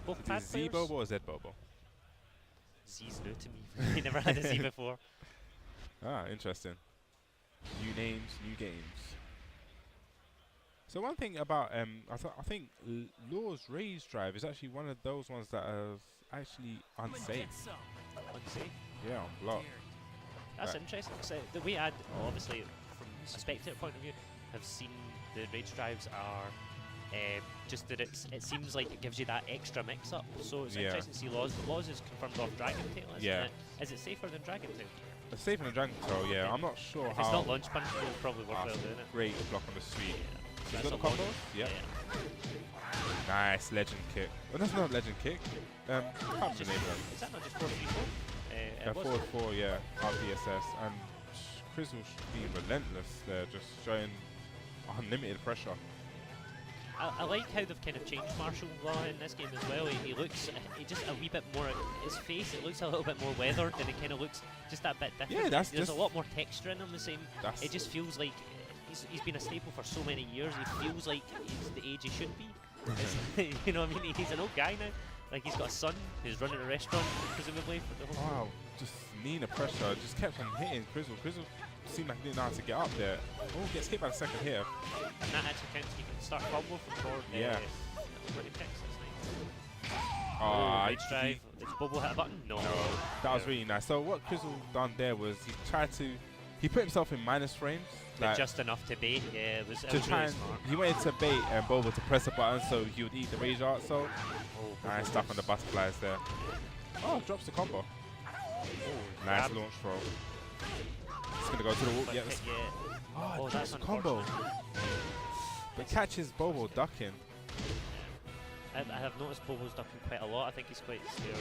Both Is pad it Z players? Bobo or Z Bobo? Z's new to me. He never had a Z before. Ah, interesting. New names, new games. So one thing about I think Law's Rage Drive is actually one of those ones that are actually unsafe. Unsafe. Yeah, on block. That's interesting. So the way I'd obviously, from a spectator point of view, have seen the Rage Drives are just that it seems like it gives you that extra mix-up. So it's interesting to see Laws. But Laws is confirmed off Dragon Tail, isn't it? Is it safer than Dragon Tail? It's safer than Dragon Tail, yeah. I'm not sure if how. It's not launch punch, it's probably worthwhile doing it. Great block on the sweep. Yeah. Got the combos? Yeah. Nice legend kick. Well, that's not legend kick. Can't remember the name of it. Is that not just 4-3-4? Forward 4, yeah. RPSS. And Krizzle being relentless there, just showing unlimited pressure. I like how they've kind of changed martial law in this game as well. He looks just a wee bit more, his face, it looks a little bit more weathered and it kind of looks just that bit different. Yeah, There's a lot more texture in him, the same. It just feels like he's been a staple for so many years. He feels like he's the age he should be. You know what I mean? He's an old guy now. Like he's got a son who's running a restaurant, presumably, for the whole Wow, just Nina pressure, just kept on hitting Krizzle. Krizzle seemed like he didn't know how to get up there. Oh, gets hit by the second hit. And that actually counts. You can start combo from forward. Yeah. When he picks, that's nice. Oh, Rage Drive. Did Bobo hit a button? No. That was really nice. So what Krizzle done there was he put himself in minus frames. Like just enough to bait, yeah, it was really smart. He wanted to bait Bobo to press a button so he would eat the rage art, so nice stuff on the butterflies there. Oh, drops the combo. Nice launch throw. It's gonna go to the wall. Yes. Oh, that's a combo. But catches Bobo ducking. I have noticed Bobo's ducking quite a lot. I think he's quite scared.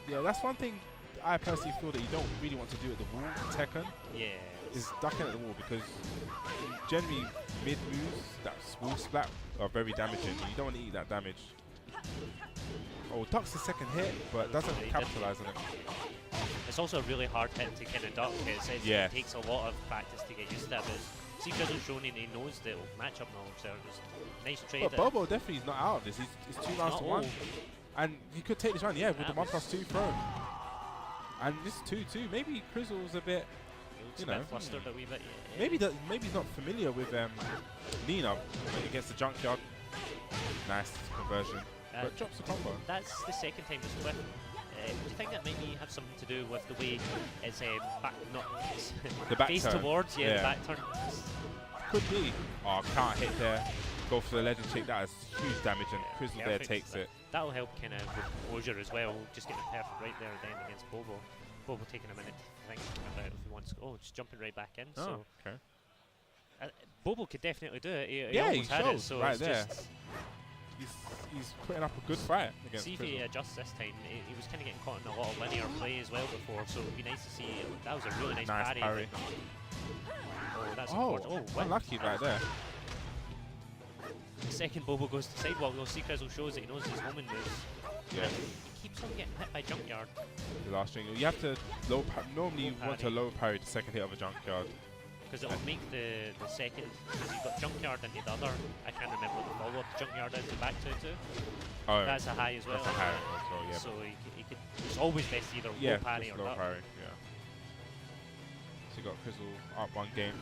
Yeah, that's one thing I personally feel that you don't really want to do at the wall in Tekken. Yeah. Is ducking at the wall, because generally mid moves that wall splat are very damaging. You don't want to eat that damage. Oh, ducks the second hit, but doesn't capitalize on it. It's also a really hard hit to kind of duck. It takes a lot of practice to get used to that. But C-Krizzle's shown he knows the matchup knowledge there. Just nice trade. But Bobo definitely is not out of this. He's 2 rounds to 1. And he could take this round, yeah, with the 1+2 throw. And this 2-2. Maybe Krizzle's a bit, you know, flustered a wee bit. Yeah. Maybe he's not familiar with Nina against the junkyard. Nice conversion. But drops the combo. That's the second time this clip. Do you think that maybe have something to do with the way it's back, not the back face turn. towards, the back turn? Could be. Oh, can't hit there. Go for the legend kick. That is huge damage, and Krizzle there takes it. That'll help kind of with composure as well. Just getting it perfect right there then against Bobo. Bobo taking a minute to think about if he wants to. Oh, just jumping right back in. Oh, so okay. Bobo could definitely do it. He yeah, almost had it, so right it's there. Just he's putting up a good fight against See if Krizzle. he adjusts this time. He was kind of getting caught in a lot of linear play as well before, so it'd be nice to see. That was a really nice parry. Oh, that's important. Oh, unlucky right there. The second Bobo goes to sidewalk, though C-Krizzle shows that he knows his homing moves. Yeah. He keeps on getting hit by junkyard. The last string. You have to normally you want to low parry the second hit of a junkyard. Because it will make the second, because you've got junkyard into the other, I can't remember what the follow-up junkyard is, the back 2-2. Oh, that's a high as well. That's a high as well, yeah. So it's always best to either low parry or low duck. parry, yeah. So you got Krizzle up 1 game.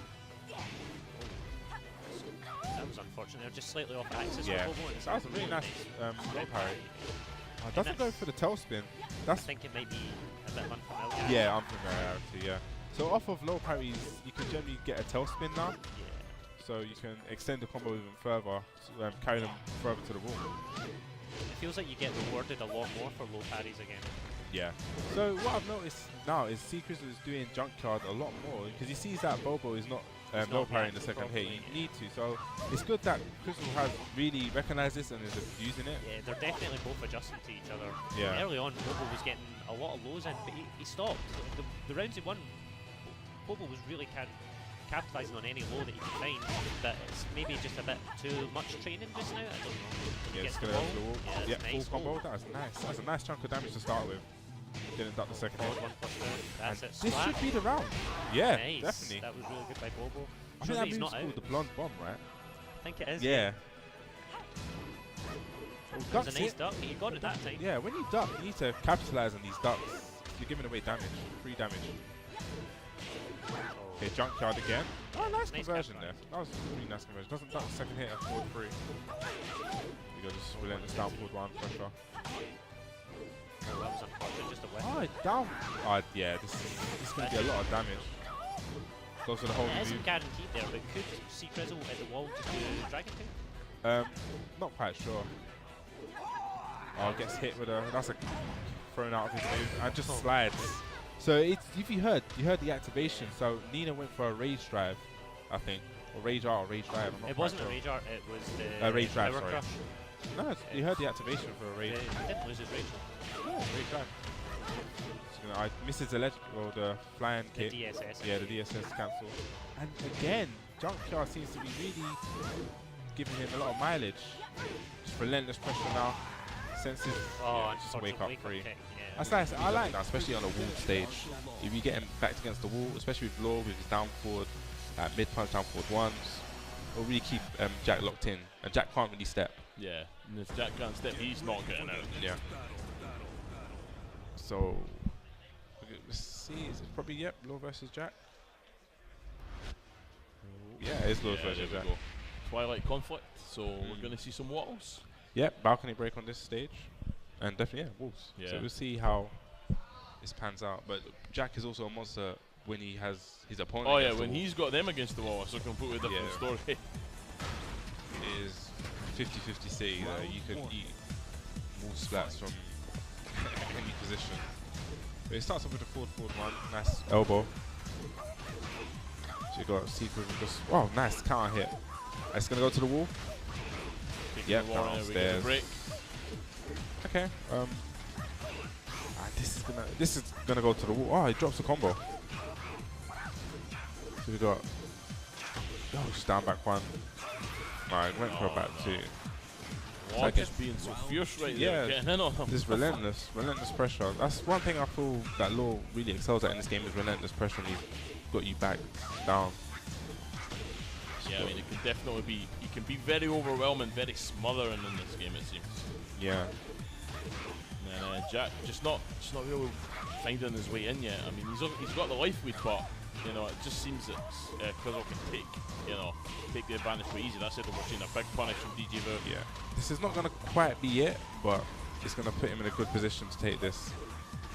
That was unfortunate. They're just slightly off axis. Yeah, that was a really nice low parry. Oh, it doesn't go for the tailspin. I think it might be a bit unfamiliar. Yeah, unfamiliarity, yeah. So off of low parries, you can generally get a tailspin now. Yeah. So you can extend the combo even further, carry them further to the wall. It feels like you get rewarded a lot more for low parries again. Yeah. So what I've noticed now is C-Krizzle is doing junkyard a lot more, because he sees that Bobo is not low parry in the second hit. You need to. So it's good that Krizzle has really recognized this and is abusing it. Yeah, they're definitely both adjusting to each other. Yeah. Early on, Bobo was getting a lot of lows in, but he stopped. The rounds he won, Bobo was really capitalising on any low that he could find, but it's maybe just a bit too much training just now. I don't know. Yeah, it's going to the wall. Yeah, nice. Full combo. That was nice. That's a nice chunk of damage to start with. Didn't duck the second hit. That's it. This should be the round. Yeah, nice. Definitely. That was really good by Bobo. I think that move's called the blonde bomb, right? I think it is. Yeah. That was a nice duck. He got it that time. Yeah, when you duck, you need to capitalize on these ducks. You're giving away damage, free damage. Okay, junkyard again. Oh, nice conversion there. That was a really nice conversion. Doesn't duck second hit and forward three. We got this relentless down forward one pressure. Oh, that was unfortunate, just a whiff. Oh, down. Oh, yeah, this is going to be a lot of damage. Goes for the whole It move. isn't guaranteed there, but could C-Krizzle at the wall just do Dragon King? Not quite sure. Oh, gets hit with a. That's a thrown out of his move and just slides. So it's if you heard the activation. So Nina went for a rage drive, I think, or rage art or rage drive. I'm not It quite wasn't sure. a rage art. It was the rage drive. Power Sorry. Crush. No, you heard the activation for a rage. He didn't lose his rage. Yeah, rage drive. So, I misses the the flying The kick. DSS. Yeah, the DSS cancel. And again, Junkyard seems to be really giving him a lot of mileage. Just relentless pressure now. Senses. Oh, Yeah, just a wake up free. kick, yeah. That's nice. I like that, especially on a wall stage. If you get him backed against the wall, especially with Law with his down forward, mid punch down forward ones, it'll really keep Jack locked in. And Jack can't really step. Yeah, and if Jack can't step, he's not getting out. Yeah. So, let's see. Is it probably Law versus Jack? Yeah, it's Law versus Jack. Twilight conflict. So we're going to see some wattles. Yep, balcony break on this stage, and definitely wolves. Yeah. So we'll see how this pans out. But Jack is also a monster when he has his opponent. Oh yeah, against the when wall. he's got them against the wall, it's a completely different story. It is 50-50 city. You could eat wall splats from any position. But it starts off with a forward one, nice elbow. So you got C-Krizzle just nice counter hit. It's gonna go to the wall. Yep, downstairs. Break. Okay. This is gonna go to the wall. Oh, he drops the combo. So we got. Oh, just down back one. Alright, went for a back two. Wow, just being so fierce right there. Getting in on him. This relentless pressure. That's one thing I feel that Law really excels at in this game is relentless pressure, and he's got you back down. Yeah, I mean, it can definitely be. He can be very overwhelming, very smothering in this game, it seems. Yeah. And Jack just not really finding his way in yet. I mean, he's got the life lead, but it just seems that Krizzle can take the advantage quite easy. That's it. We're seeing a big punish from DJ Vu. Yeah. This is not gonna quite be it, but it's gonna put him in a good position to take this.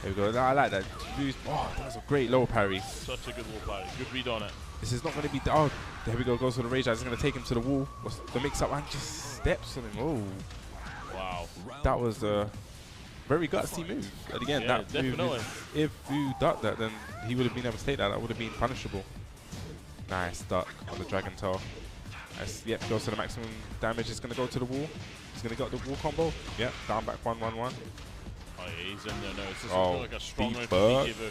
There we go. I like that. That was a great low parry. Such a good low parry. Good read on it. This is not going to be. Oh, there we go. Goes for the rage. It's going to take him to the wall. What's the mix-up and just steps on him. Oh, wow. That was a very gutsy move. And again, Yeah, that definitely. move. If you ducked that, then he would have been able to take that. That would have been punishable. Nice duck on the dragon tail. Yep, goes to the maximum damage. It's going to go to the wall. He's going to get the wall combo. Yep, down back 1-1-1. Oh yeah, he's in there now. It's just Oh, like a strong round for deep DJ Vu.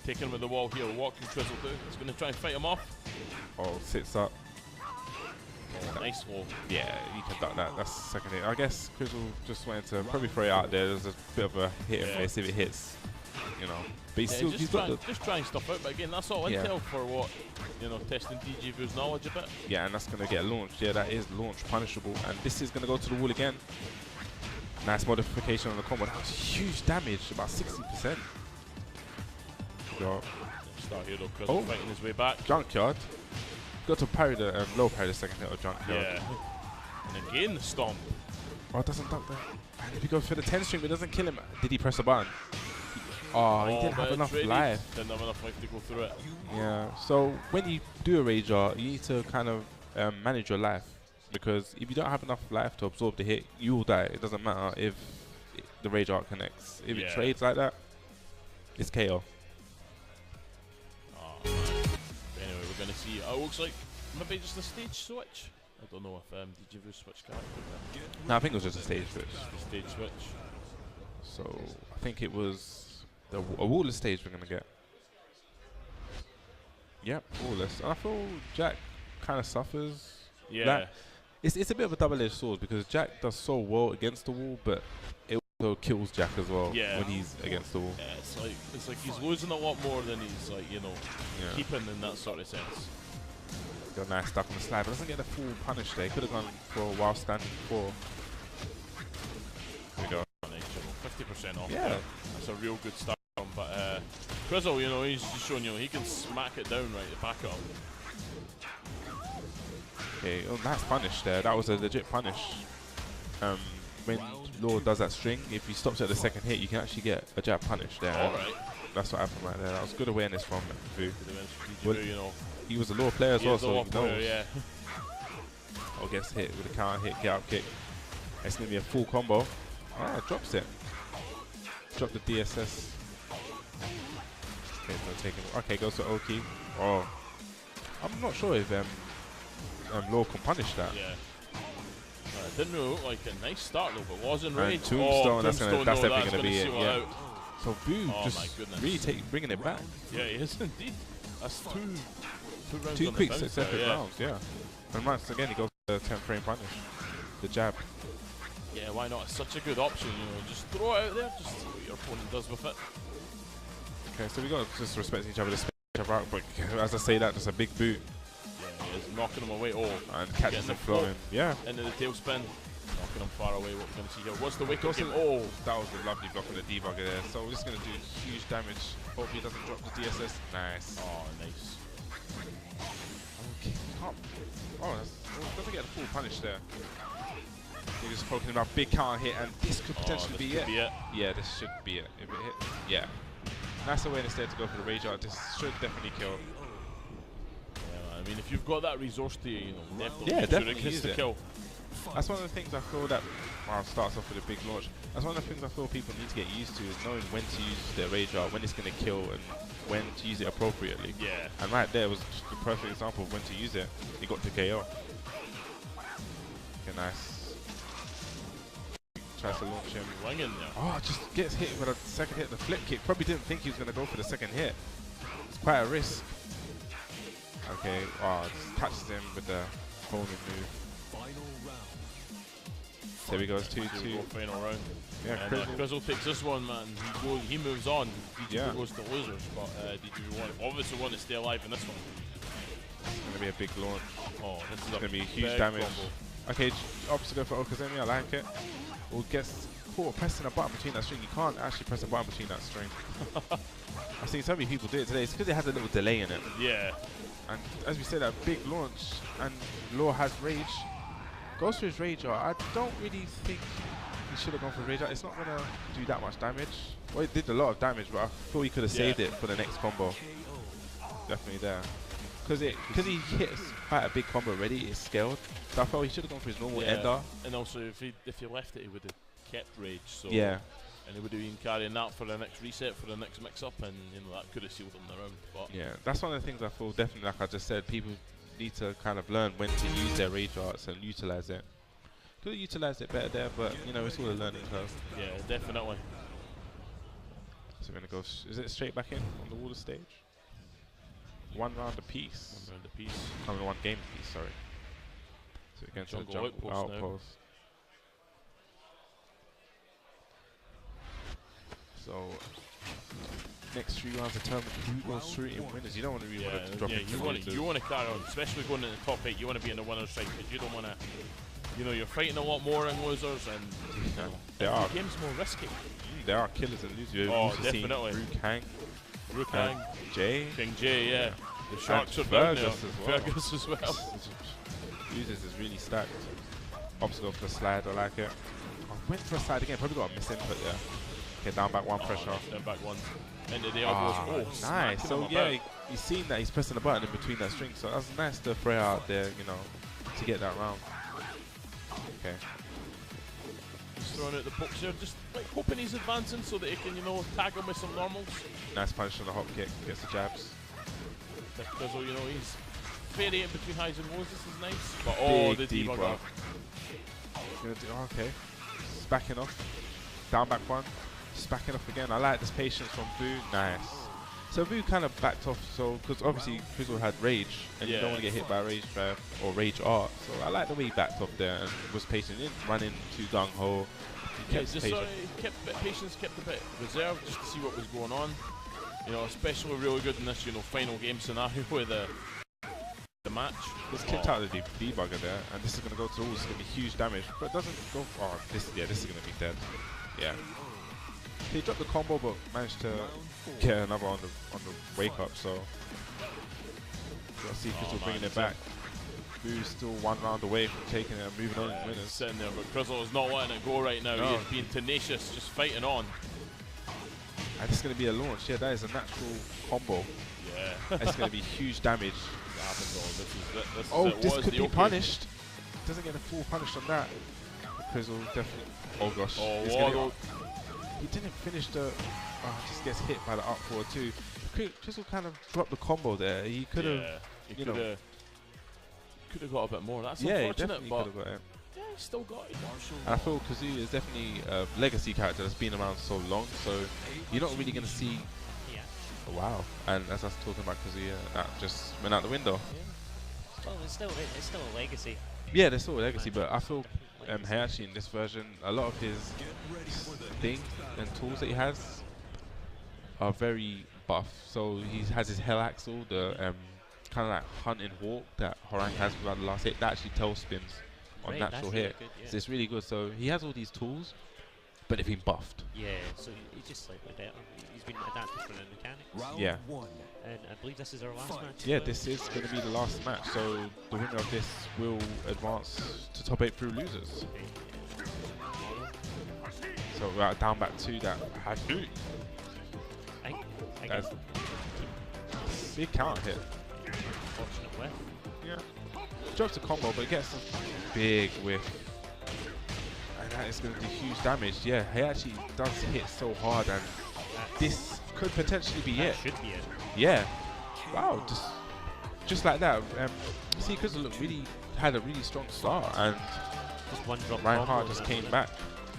Taking him with the wall here. What can Krizzle do? He's going to try and fight him off. Oh, sits up. Oh, nice wall. Yeah, you can duck that. That's the second hit. I guess Krizzle just wanted to probably throw it out there. There's a bit of a hit and miss if it hits, But he's still he's got the just trying stuff out. But again, that's all intel for what testing DJ Vu's knowledge a bit. Yeah, and that's going to get launched. Yeah, that is launch punishable. And this is going to go to the wall again. Nice modification on the combo. That was huge damage, about 60%. Start here though, Krizzle fighting his way back. Junkyard. Got to parry the low parry the second hit of Junkyard. Yeah. And again the stomp. Oh, it doesn't duck that. And if he goes for the 10 string, but it doesn't kill him. Did he press a button? Oh, he didn't have enough life. Didn't have enough life to go through it. Yeah, so when you do a rage art, you need to kind of manage your life. Because if you don't have enough life to absorb the hit, you will die. It doesn't matter if the rage art connects. If it trades like that, it's KO. Oh, anyway, we're going to see. It looks like maybe just a stage switch. I don't know if DJ Vu switched character. No, I think it was just a stage switch. Just a stage switch. So I think it was a wallless stage we're going to get. Yep, wallless. And I feel Jack kind of suffers. Yeah. Like, it's a bit of a double-edged sword because Jack does so well against the wall, but it also kills Jack as well when he's against the wall. Yeah, it's like he's losing a lot more than he's keeping in that sort of sense. Got a nice stuck on the slide, but doesn't get the full punish there. Could have gone for a while standing before. 50% off. Yeah. That's a real good start. But Krizzle, you know, he's just showing you he can smack it down right to back it up. Okay, oh, nice punish there. That was a legit punish. When Law does that string, if he stops at the second hit, you can actually get a jab punish there. Alright. That's what happened right there. That was good awareness from Vu. Well, you know, he was a Law player as well, so he knows. Yeah. Or gets hit with a counter hit, get out kick. It's going to be a full combo. Ah, drops it. Drop the DSS. Okay, no taking. Okay, goes to Oki. Oh, I'm not sure if Law can punish that. Yeah. It didn't really look like a nice start though, but was in range. Tombstone, that's definitely going to be it. Yeah. Out. So Vu just really bringing it back. Yeah, he is indeed. That's two rounds. Two on quick the bounce successive there, rounds, yeah. And once again, he goes to the 10 frame punish. The jab. Yeah, why not? It's such a good option, you know. Just throw it out there, just see what your opponent does with it. Okay, so we got to just respect each other, respect each other out, but as I say that, just a big boot. Yeah, he is knocking him away. Oh, and catches him floating. Yeah. Into the tailspin. Knocking him far away. What we're going to see here. What's the wake up game? Oh, that was a lovely block on the debugger there. So we're just going to do huge damage. Hope he doesn't drop the DSS. Nice. Oh, nice. Okay. Doesn't get a full punish there. He's just poking him out, big counter hit, and this could potentially be it. Yeah, this should be it. If it hit, yeah. Nice awareness there to go for the rage art. This should definitely kill. Yeah, I mean, if you've got that resource to you, know, definitely use the it. kill. That's one of the things I feel that starts off with a big launch. That's one of the things I feel people need to get used to is knowing when to use their rage art, when it's going to kill, and when to use it appropriately. Yeah. And right there was just the perfect example of when to use it. He got to KO. Okay, nice. Tries to launch him. Oh, just gets hit with a second hit, the flip kick. Probably didn't think he was going to go for the second hit. It's quite a risk. Okay, just catches him with the homing move. There we go, it's 2-2. Final round. Yeah, and Krizzle takes this one, man. He moves on. DG goes to losers, but DG obviously want to stay alive in this one. It's going to be a big launch. Oh, this is going to be huge damage. Combo. Okay, opposite go for Okazemi, I like it. Or gets caught pressing a button between that string. You can't actually press a button between that string. I've seen so many people do it today. It's because it has a little delay in it. Yeah. And as we said, that big launch, and Law has rage. Goes for his rage art. I don't really think he should have gone for rage art. It's not going to do that much damage. Well, it did a lot of damage, but I thought he could have saved it for the next combo. Definitely there. Because he hits quite a big combo already, it's scaled. So I felt he should have gone for his normal ender. And also, if he left it, he would have kept rage. So yeah. And he would have been carrying that for the next reset, for the next mix-up, and you know that could have sealed him the round. But yeah, that's one of the things I feel definitely, like I just said, people need to kind of learn when to use their rage arts and utilize it. Could have utilized it better there, but you know, it's all a learning curve. Yeah, definitely. So we're gonna go. Is it straight back in on the water stage? One round apiece. One round apiece. I mean, one game apiece. Sorry. So we're going to the jungle outpost. So next 3 rounds determine who goes through in winners. You don't want to really want to drop into you want to carry on, especially going in the top 8. You want to be in the winner's side because you don't want to. You know, you're fighting a lot more in losers, and you know, the game's more risky. There are killers and losers. Oh, definitely. Rukang, Jay. King Jay, yeah. The Sharks are down there. Fergus as well. Users is really stacked. Obstacle for the slide, I like it. I went for a slide again, probably got a misinput there. Okay, down back one pressure. Down back one. Into the elbows. Nice. So yeah, he's seen that he's pressing the button in between that string, so that's nice to fray out there, you know, to get that round. Okay. Just throwing out the pokes here, just like hoping he's advancing so that he can, you know, tag him with some normals. Nice punish on the hop kick, gets the jabs. Krizzle, you know, he's varying between highs and lows. This is nice. But oh, the debugger. Okay. Just backing off. Down back one. Just backing off again. I like this patience from Vu. Nice. So Vu kind of backed off, so because obviously Krizzle had rage, and you don't want to get hit by rage drive or rage art. So I like the way he backed off there and was patient. He didn't run in too gung ho. He kept patient. He kept a bit patience, kept a bit reserved just to see what was going on. You know, especially really good in this, you know, final game scenario with the match. Just kicked out the debugger there, and this is going to go to the walls. It's going to be huge damage, but it doesn't go far. This is going to be dead. Yeah. He dropped the combo, but managed to get another on the wake up. So C-Krizzle bringing it back. Boo's still 1 round away from taking it and moving on and winners. Sitting there, but Krizzle is not letting it go right now. No. He is being tenacious, just fighting on. And this is going to be a launch. Yeah, that is a natural combo. Yeah. It's going to be huge damage. This could be punished. Doesn't get a full punish on that. Krizzle definitely. Oh gosh. Oh, he didn't finish the. Just gets hit by the up forward too. Krizzle kind of dropped the combo there. He could have. Yeah, could have got a bit more. That's yeah, unfortunate, he but got it. yeah, he still got it. And I feel Kazuya is definitely a legacy character that's been around so long, so you're not really going to see. Yeah. Oh, wow. And as I was talking about Kazuya, that just went out the window. Yeah. Well, it's still a legacy. Yeah, there's still a legacy, but I feel Hayashi in this version, a lot of his things and tools that he has are very buff. So he has his Hell Axle, the kind of like hunting hawk that Horang has without the last hit, that actually tail spins on natural hit. Really good, yeah. So it's really good. So he has all these tools, but they've been buffed. Yeah, so he's just slightly better. He's been adapted for the mechanics. Yeah. And I believe this is our last match. Yeah, this is going to be the last match. So the winner of this will advance to top 8 through losers. So we're down back to that. I That's guess big counter hit. unfortunate whiff. Yeah. Drops a combo, but gets a big whiff. And that is going to do huge damage. Yeah, he actually does hit so hard, and this could potentially be it. Should be it. Yeah. Wow, just like that. C-Krizzle had a really strong start, and Just one drop. Reinhardt just came back.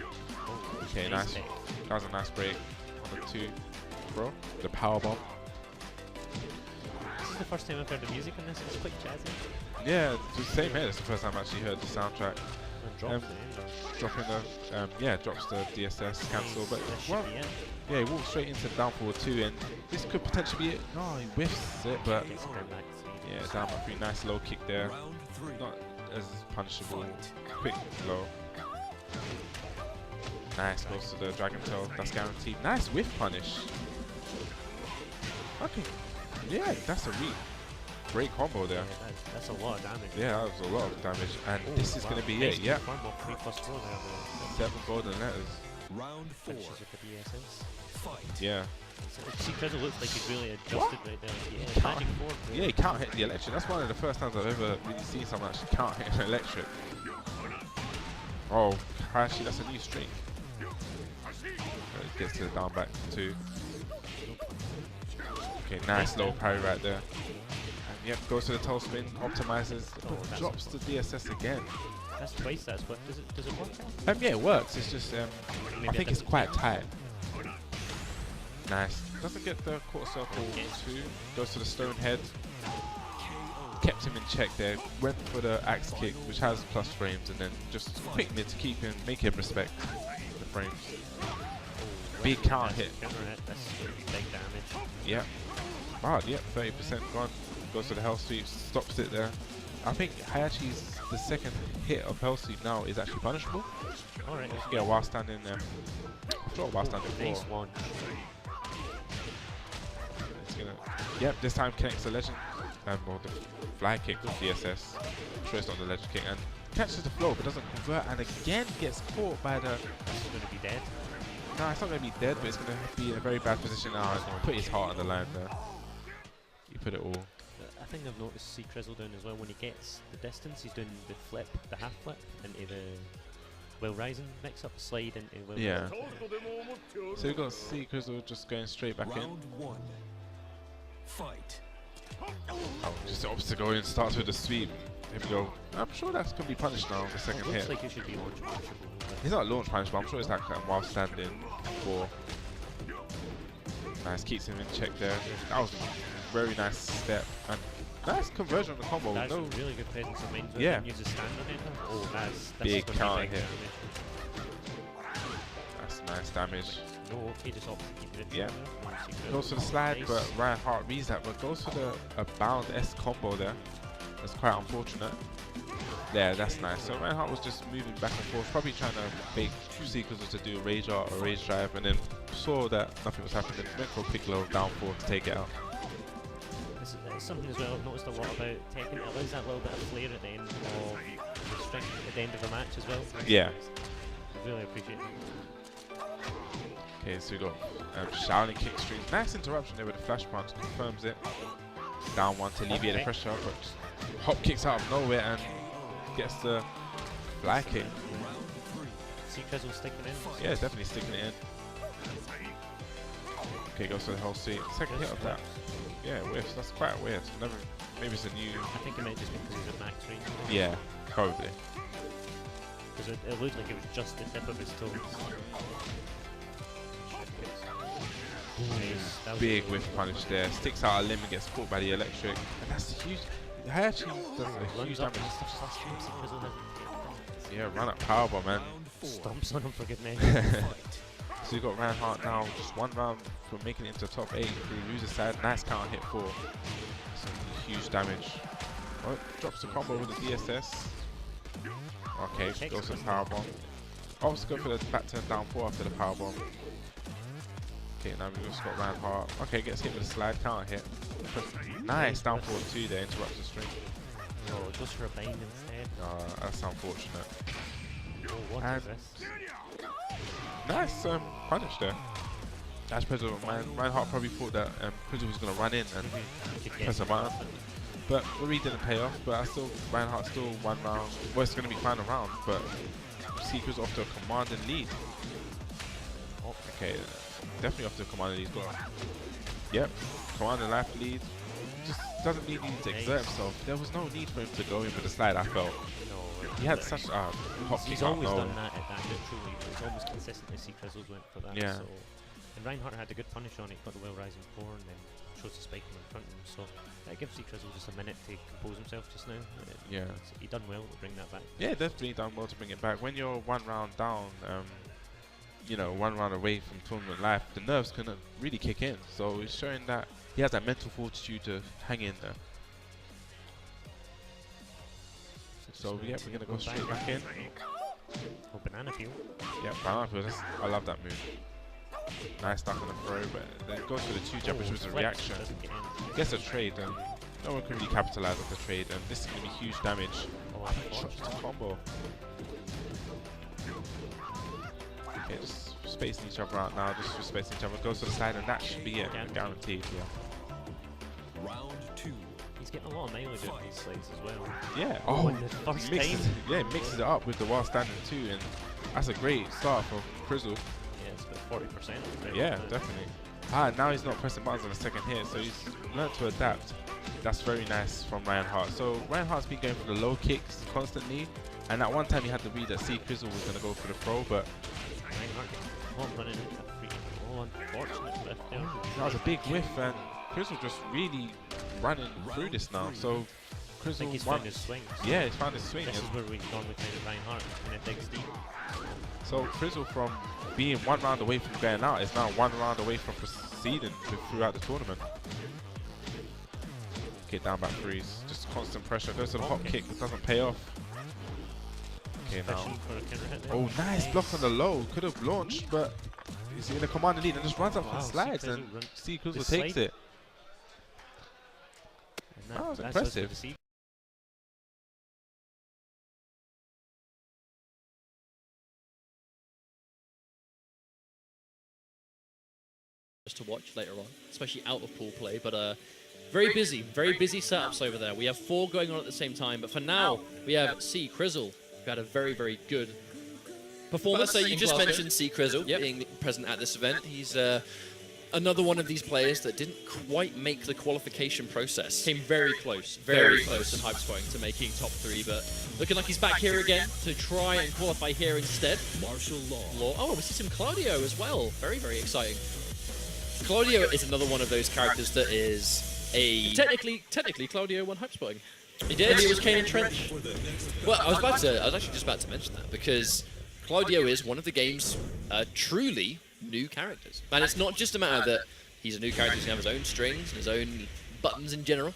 Oh, Okay, nice. pick. That was a nice break on the 2, bro. The power bomb. This is the first time I've heard the music on this. It's quite jazzy. Yeah, the same here. It's the first time I actually heard the soundtrack. And drops it. Dropping the drops the DSS cancel, but This should well, be it. yeah, he walks straight into down forward 2, and this could potentially be it. No, he whiffs it, but Gets it down back to 3. yeah, down by 3. Nice low kick there. Not as punishable. Quick low. Nice, goes to the Dragon Tail. That's guaranteed. Nice whiff punish. Okay. Yeah, that's a great combo there. Yeah, that's a lot of damage. Yeah, that was a lot of damage. And Oh, this is wow. going to be Nice it. Yeah. confirm of 3+4 there. 7 golden letters. Finishes with the BSS. Yeah. So C-Krizzle looks like he's really adjusted right there. Yeah, Can't- magic form. Yeah, he can't hit the electric. That's one of the first times I've ever really seen someone actually can't hit an electric. Oh, actually, that's a new streak. Gets to the down back 2. Okay, nice low parry right there. And yep, goes to the toe spin, optimizes, but that's drops the DSS again. That's twice that's what. Does it work? Yeah, it works. It's just, I Maybe think it it's doesn't. quite tight. Nice. Doesn't get the quarter circle 2. Goes to the stone head. Kept him in check there. Went for the axe kick, which has plus frames, and then just quick mid to keep him, make him respect the frames. Big counter hit. Counter hit. That's big damage. Yep. Wow, yep, 30% gone. Goes to the hell sweep, stops it there. I think Hayashi's the second hit of hell sweep now is actually punishable. Alright. Yeah, while standing while standing Nice floor. one. It's gonna. Yep, this time connects the legend. Well, the fly kick with DSS. I'm sure it's not the legend kick, and catches the flow but doesn't convert, and again gets caught by the. That's going to be dead. No, it's not going to be dead, but it's going to be in a very bad position now. He's going to put his heart on the line there. He put it all. I think I've noticed C-Krizzle doing as well when he gets the distance. He's doing the flip, the half flip into the Will Rising mix up, slide into Will. Yeah. Rising. So we've got C-Krizzle just going straight back in. Round 1. Fight. Oh, just the opposite going in, starts with the sweep. Here we go. I'm sure that's going to be punished now, the second Looks hit. like he should be launch punishable. He's not launch punishable, I'm sure it's like while standing for. Nice, keeps him in check there. That was a very nice step. And nice conversion on the combo. That's No, a really good presence of mind. Yeah. Uses stand on it. Oh, that's Big gonna be counter big hit. damage. that's nice damage. No, he just opts to keep it. Yeah. C-Krizzle. Goes for the slide, Nice. but Reinhardt reads that, but goes for the bound S combo there. That's quite unfortunate. Yeah, that's nice. So Reinhardt was just moving back and forth, probably trying to fake C-Krizzle to do a rage art or rage drive, and then saw that nothing was happening. Went for a quick little downfall to take it out. It's something as well I've noticed a lot about Tekken. It allows that little bit of flair at the end of the string, at the end of a match as well. Yeah. I really appreciate it. Okay, so we got Shaolin kick stream. Nice interruption there with the flash punch. Confirms it. Down one to alleviate the pressure, but hop kicks out of nowhere and gets the fly kick. C-Krizzle sticking in. Yeah, definitely sticking it in. Okay, goes for the whole seat. Second hit of that. Yeah, whiffs. That's quite weird. Never. Maybe it's a new. I think it might just be because he's at max range. Yeah, probably. Because it looked like it was just the tip of his toes. That was Big whiff punish there. Sticks out a limb and gets caught by the electric. And that's huge. It actually does a huge damage. Yeah, run up powerbomb, man. Stomps on him for good measure. So you got Reinhardt now, just one round for making it into top 8 through loser side. Nice counter hit for some huge damage. Oh, drops the combo with the DSS. Okay, goes for the powerbomb. Oh, let's go for the back turn down 4 after the powerbomb. Okay, now we've just got Reinhardt. Okay, gets hit with a slide counter hit. Nice down 4-2 there, interrupts the string. Oh, it goes for a bind instead. That's unfortunate. Oh, what is this? Nice punish there. That's Krizzle. Reinhardt probably thought that Krizzle was going to run in and press a button. But the read didn't pay off, but Reinhardt still one round. Well, it's going to be final round, but C-Krizzle off to a commanding lead. Oh, okay, definitely off to a commanding lead. Yep, commanding life lead. Just doesn't need to exert himself. There was no need for him to go in with the slide, I felt. He had such a hot kick. He's always done that at that neutral. It's almost consistently C-Krizzles went for that. Yeah. So, and Reinhardt had a good punish on it, got the well rising 4 and then chose to spike him in front of him. So that gives C-Krizzle just a minute to compose himself just now. Yeah. He done well to bring that back. Yeah, definitely done well to bring it back. When you're one round down, you know, one round away from tournament life, the nerves can really kick in. So it's showing that he has that mental fortitude to hang in there. So yeah, we're gonna go straight back in. Oh, banana peel. Yeah, banana peel. I love that move. Nice stuff on the throw, but then goes for the 2-jab, which was a reaction. Gets a trade, and no one can really capitalize on the trade, and this is gonna be huge damage. Oh, Shots to combo. Okay, just spacing each other out now. Just spacing each other. Goes to the side, and that should be it. Guaranteed. Yeah. Round 2. He's getting a lot of mileage out of these slides as well. Yeah. Oh, in the first time. Yeah, mixes it up with the while standing too, and that's a great start for Krizzle. Yeah, it's about 40%. Yeah, definitely. Now he's not pressing buttons on the second hit, so he's learned to adapt. That's very nice from Reinhardt. So Reinhardt's been going for the low kicks constantly, and at one time he had to read that C-Krizzle was going to go for the throw, but Reinhardt running into a freaking unfortunate lift there. that was a big whiff, and Krizzle just really running through this now. So I think he's found his swing. Yeah, he's found his swing. This is where we normally find Reinhardt and it digs deep. So Krizzle, from being one round away from going out, is now one round away from proceeding throughout the tournament. Okay, down back freeze. Just constant pressure. Goes to the hop kick, but doesn't pay off. Okay, now. Oh, nice block on the low. Could have launched, but he's in a command lead and just runs up and slides, and C-Krizzle takes it. That was impressive. To watch later on, especially out of pool play, but very busy setups over there. We have 4 going on at the same time, but for now we have C-Krizzle, who had a very, very good performance. So you just mentioned C-Krizzle Yep. being present at this event. He's another one of these players that didn't quite make the qualification process. Came very close in hype scoring to making top 3, but looking like he's back here again to try and qualify here instead. Martial law. Oh, we see some Claudio as well. Very, very exciting. Claudio is another one of those characters that is a... Technically, Claudio won hype scoring. He did. He was Kane and Trench. Well, I was actually just about to mention that, because Claudio is one of the game's truly new characters. And it's not just a matter that he's a new character, he's going to have his own strings and his own buttons in general,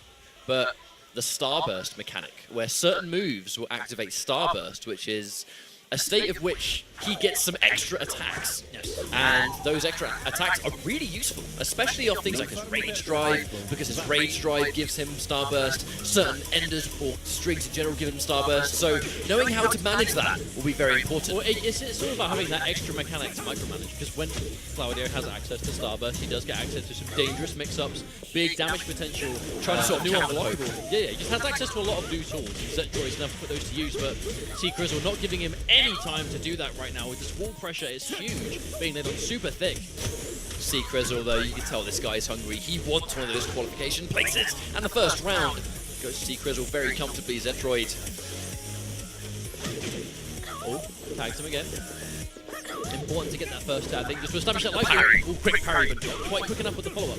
but the Starburst mechanic, where certain moves will activate Starburst, which is a state of which he gets some extra attacks. And those extra attacks are really useful, especially off things like his Rage Drive, because his Rage Drive gives him Starburst, certain Enders or strings in general give him Starburst, so knowing how to manage that will be very important. Well, it's all about having that extra mechanic to micromanage, because when Claudio has access to Starburst, he does get access to some dangerous mix-ups, big damage potential, Trying to sort of new counter unblockable. Yeah, he just has access to a lot of new tools, and Zetroid's never put those to use, but C-Krizzle not giving him any time to do that right now. With this wall pressure is huge, being laid on super thick. C-Krizzle, though, you can tell this guy is hungry. He wants one of those qualification places. And the first round goes to C-Krizzle very comfortably. Zetroid. Oh, tags him again. Important to get that first tag, I think, just to establish that life. Oh, quick parry, but not quite quick enough with the follow-up.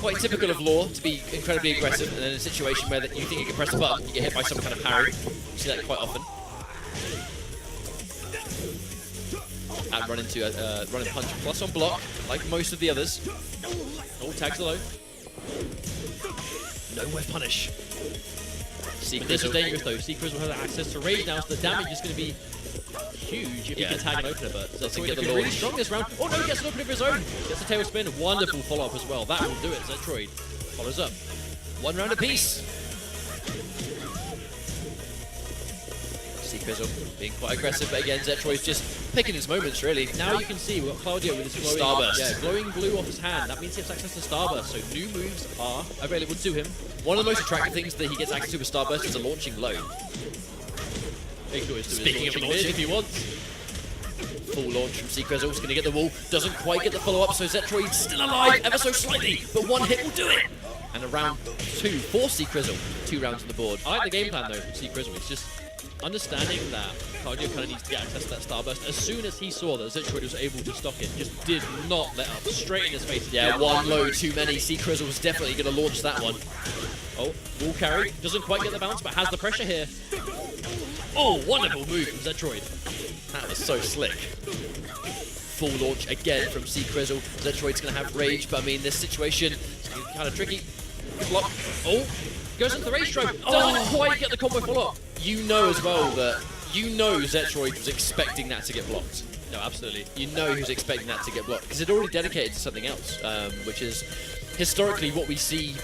Quite typical of Law to be incredibly aggressive, and then in a situation where you think you can press a button, you get hit by some kind of parry. You see that quite often. And run into a running punch plus on block, like most of the others. Oh, tags low. Nowhere punish. This is dangerous though. C-Krizzle has access to Rage now, so the damage is going to be huge if he can tag an opener, but doesn't get the really launch. strong this round. Oh no, he gets an opener of his own. Gets a tail spin. Wonderful follow-up as well. That will do it. Zetroid follows up. One round apiece. C-Krizzle being quite aggressive, but again, Zetroid's just picking his moments, really. Now you can see we've got Claudio with his glowing, Starburst. glowing blue off his hand. That means he has access to Starburst, so new moves are available to him. One of the most attractive things that he gets access to with Starburst is a launching low. Speaking of launching, if he wants. Full launch from C-Krizzle, going to get the wall, doesn't quite get the follow-up, so Zetroid's still alive ever so slightly, but one hit will do it. And a round 2 for C-Krizzle, 2 rounds on the board. I like the game plan though from C-Krizzle. It's just understanding that Claudio kind of needs to get access to that Starburst. As soon as he saw that Zetroid was able to stock it, just did not let up. Straight in his face. Yeah, one low too many. C-Krizzle was definitely going to launch that one. Oh, wall carry. Doesn't quite get the bounce, but has the pressure here. Oh, wonderful move from Zetroid. That was so slick. Full launch again from C-Krizzle. Zetroid's going to have Rage, but I mean, this situation is kind of tricky. Block. Oh, goes into the Rage Drive. Doesn't quite get the combo follow-up. You know as well that, Zetroid was expecting that to get blocked. No, absolutely. You know he was expecting that to get blocked, because it already dedicated to something else, which is historically what we see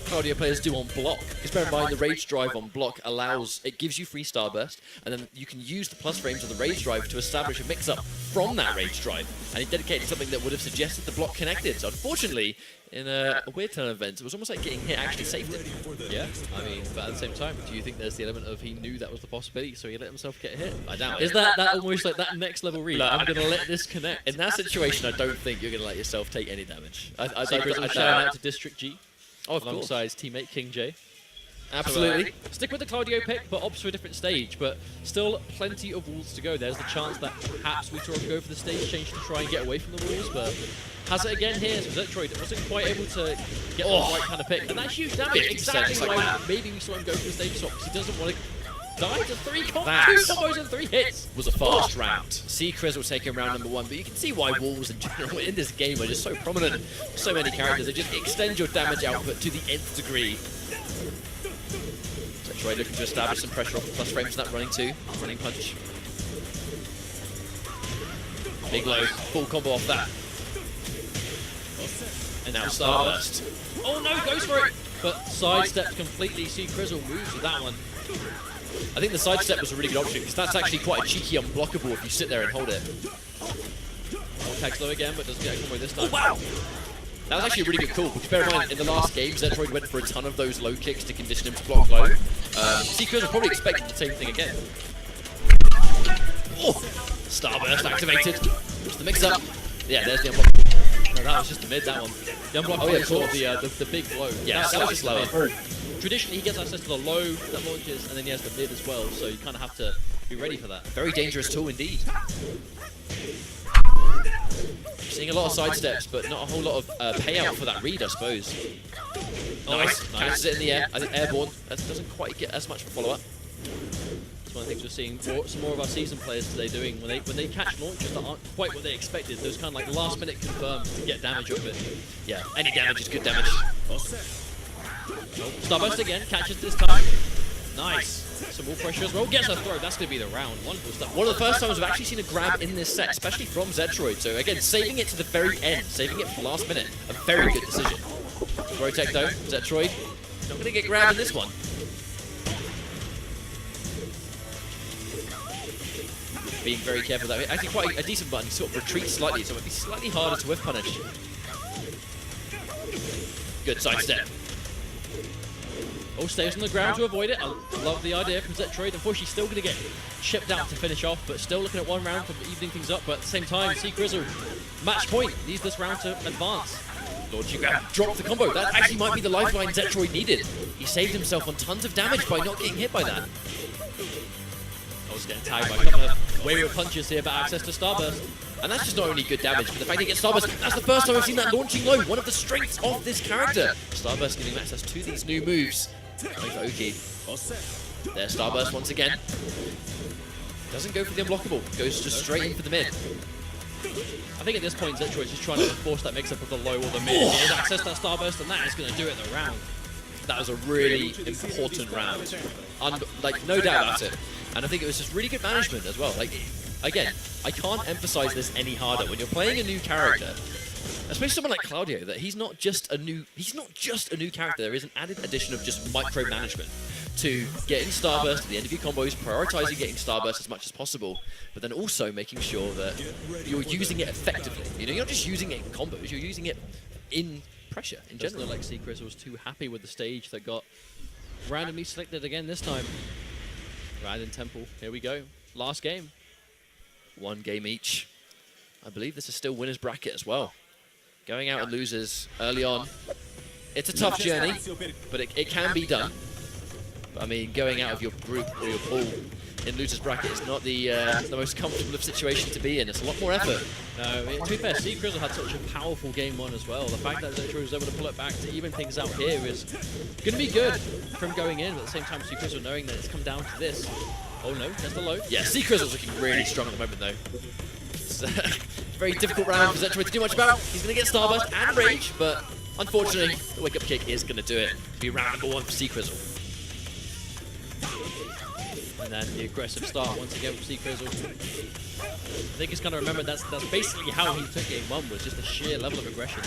Claudio players do on block. Because bear in mind, the Rage Drive on block it gives you free Starburst, and then you can use the plus frames of the Rage Drive to establish a mix-up from that Rage Drive. And he dedicated something that would have suggested the block connected. So unfortunately, in a weird turn of events, it was almost like getting hit actually saved it. Yeah, I mean, but at the same time, do you think there's the element of he knew that was the possibility, so he let himself get hit? I doubt it. Is that almost like that next level read? Look, I'm going to let this connect. In that situation, I don't think you're going to let yourself take any damage. Shout out to District G. Oh, of course. Alongside his teammate King J. Absolutely. So, stick with the Claudio pick, but opts for a different stage. But still plenty of walls to go. There's the chance that perhaps we saw him go for the stage change to try and get away from the walls, but has it again here. So Zetroid wasn't quite able to get the right kind of pick. And that's huge damage. Exactly why maybe we saw him go for the stage swap, because he doesn't want to die to 2 combos and 3 hits. Was a fast round. C-Krizzle taking round number 1, but you can see why walls in general in this game are just so prominent. So many characters, they just extend your damage output to the nth degree. Zetroid looking to establish some pressure off the plus frames from that running 2. Running punch. Big low, full combo off that. And now Starburst. Oh no, goes for it! But sidestepped completely. C-Krizzle moves with that one. I think the sidestep was a really good option, because that's actually quite a cheeky unblockable if you sit there and hold it. Oh, tags low again, but doesn't get a combo this time. Oh, wow! That was actually a really good call, because bear in mind, in the last game, Zetroid went for a ton of those low kicks to condition him to block low. C-Krizzle probably expected the same thing again. Oh! Starburst activated. Just the mix-up. Yeah, there's the unblockable. No, that was just the mid, that one. The unblockable is sort of the big blow. Yeah, that was just lower. Traditionally, he gets access to the low that launches, and then he has the mid as well, so you kind of have to be ready for that. Very dangerous tool indeed. Seeing a lot of sidesteps, but not a whole lot of payout for that read, I suppose. Nice. Catches it in the air. I think airborne. That doesn't quite get as much of a follow-up. It's one of the things we're seeing some more of our season players today doing when they catch launches that aren't quite what they expected. Those kind of like last-minute confirms to get damage off it. Yeah, any damage is good damage. Starburst again, catches this time. Nice. Some more pressure as well. Gets a throw. That's going to be the round. Wonderful stuff. One of the first times we've actually seen a grab in this set, especially from Zetroid. So again, saving it to the very end, saving it for the last minute. A very good decision. Protect though, Zetroid not going to get grabbed in this one. Being very careful though. Actually quite a decent button. He sort of retreats slightly, so it might be slightly harder to whiff punish. Good sidestep. Oh, stays on the ground to avoid it. I love the idea from Zetroid. Unfortunately, still going to get chipped out to finish off, but still looking at one round for evening things up. But at the same time, C-Krizzle, match point, needs this round to advance. Launching grab, drop the combo. That actually might be the lifeline Zetroid needed. He saved himself on tons of damage by not getting hit by that. I was getting tagged by a couple of wayward punches here, but access to Starburst. And that's just not only good damage, but the fact he gets Starburst, that's the first time I've seen that launching low. One of the strengths of this character. Starburst giving him access to these new moves. Going for Oki. There's Starburst once again. Doesn't go for the unblockable. Goes just straight in for the mid. I think at this point, Zetroid's just trying to force that mix-up of the low or the mid. He has access to that Starburst, and that is going to do it the round. That was a really important round. Like, no doubt about it. And I think it was just really good management as well. Like, again, I can't emphasize this any harder. When you're playing a new character, especially someone like Claudio, that he's not just a new character. There is an added addition of just micromanagement to getting Starburst at the end of your combos, prioritizing getting Starburst as much as possible, but then also making sure that you're using it effectively. You know, you're not just using it in combos, you're using it in pressure in general. Doesn't look like C-Krizzle was too happy with the stage that got randomly selected again this time. Random Temple, here we go. Last game. One game each. I believe this is still winner's bracket as well. Going out and losers early on. It's a tough journey, but it can be done. But, I mean, going out of your group or your pool in losers bracket is not the most comfortable of situation to be in. It's a lot more effort. No, to be fair, C-Krizzle had such a powerful game one as well. The fact that Zetroid was able to pull it back to even things out here is going to be good from going in, but at the same time, C-Krizzle knowing that it's come down to this. Oh no, that's the low. Yeah, C-Krizzle's looking really strong at the moment though. It's a very difficult round for Zetroid to do much about. He's going to get Starburst and Rage, but unfortunately, the wake-up kick is going to do it. It'll be round number one for C-Krizzle. And then the aggressive start once again from C-Krizzle. I think he's going to remember that's basically how he took game one, was just the sheer level of aggression.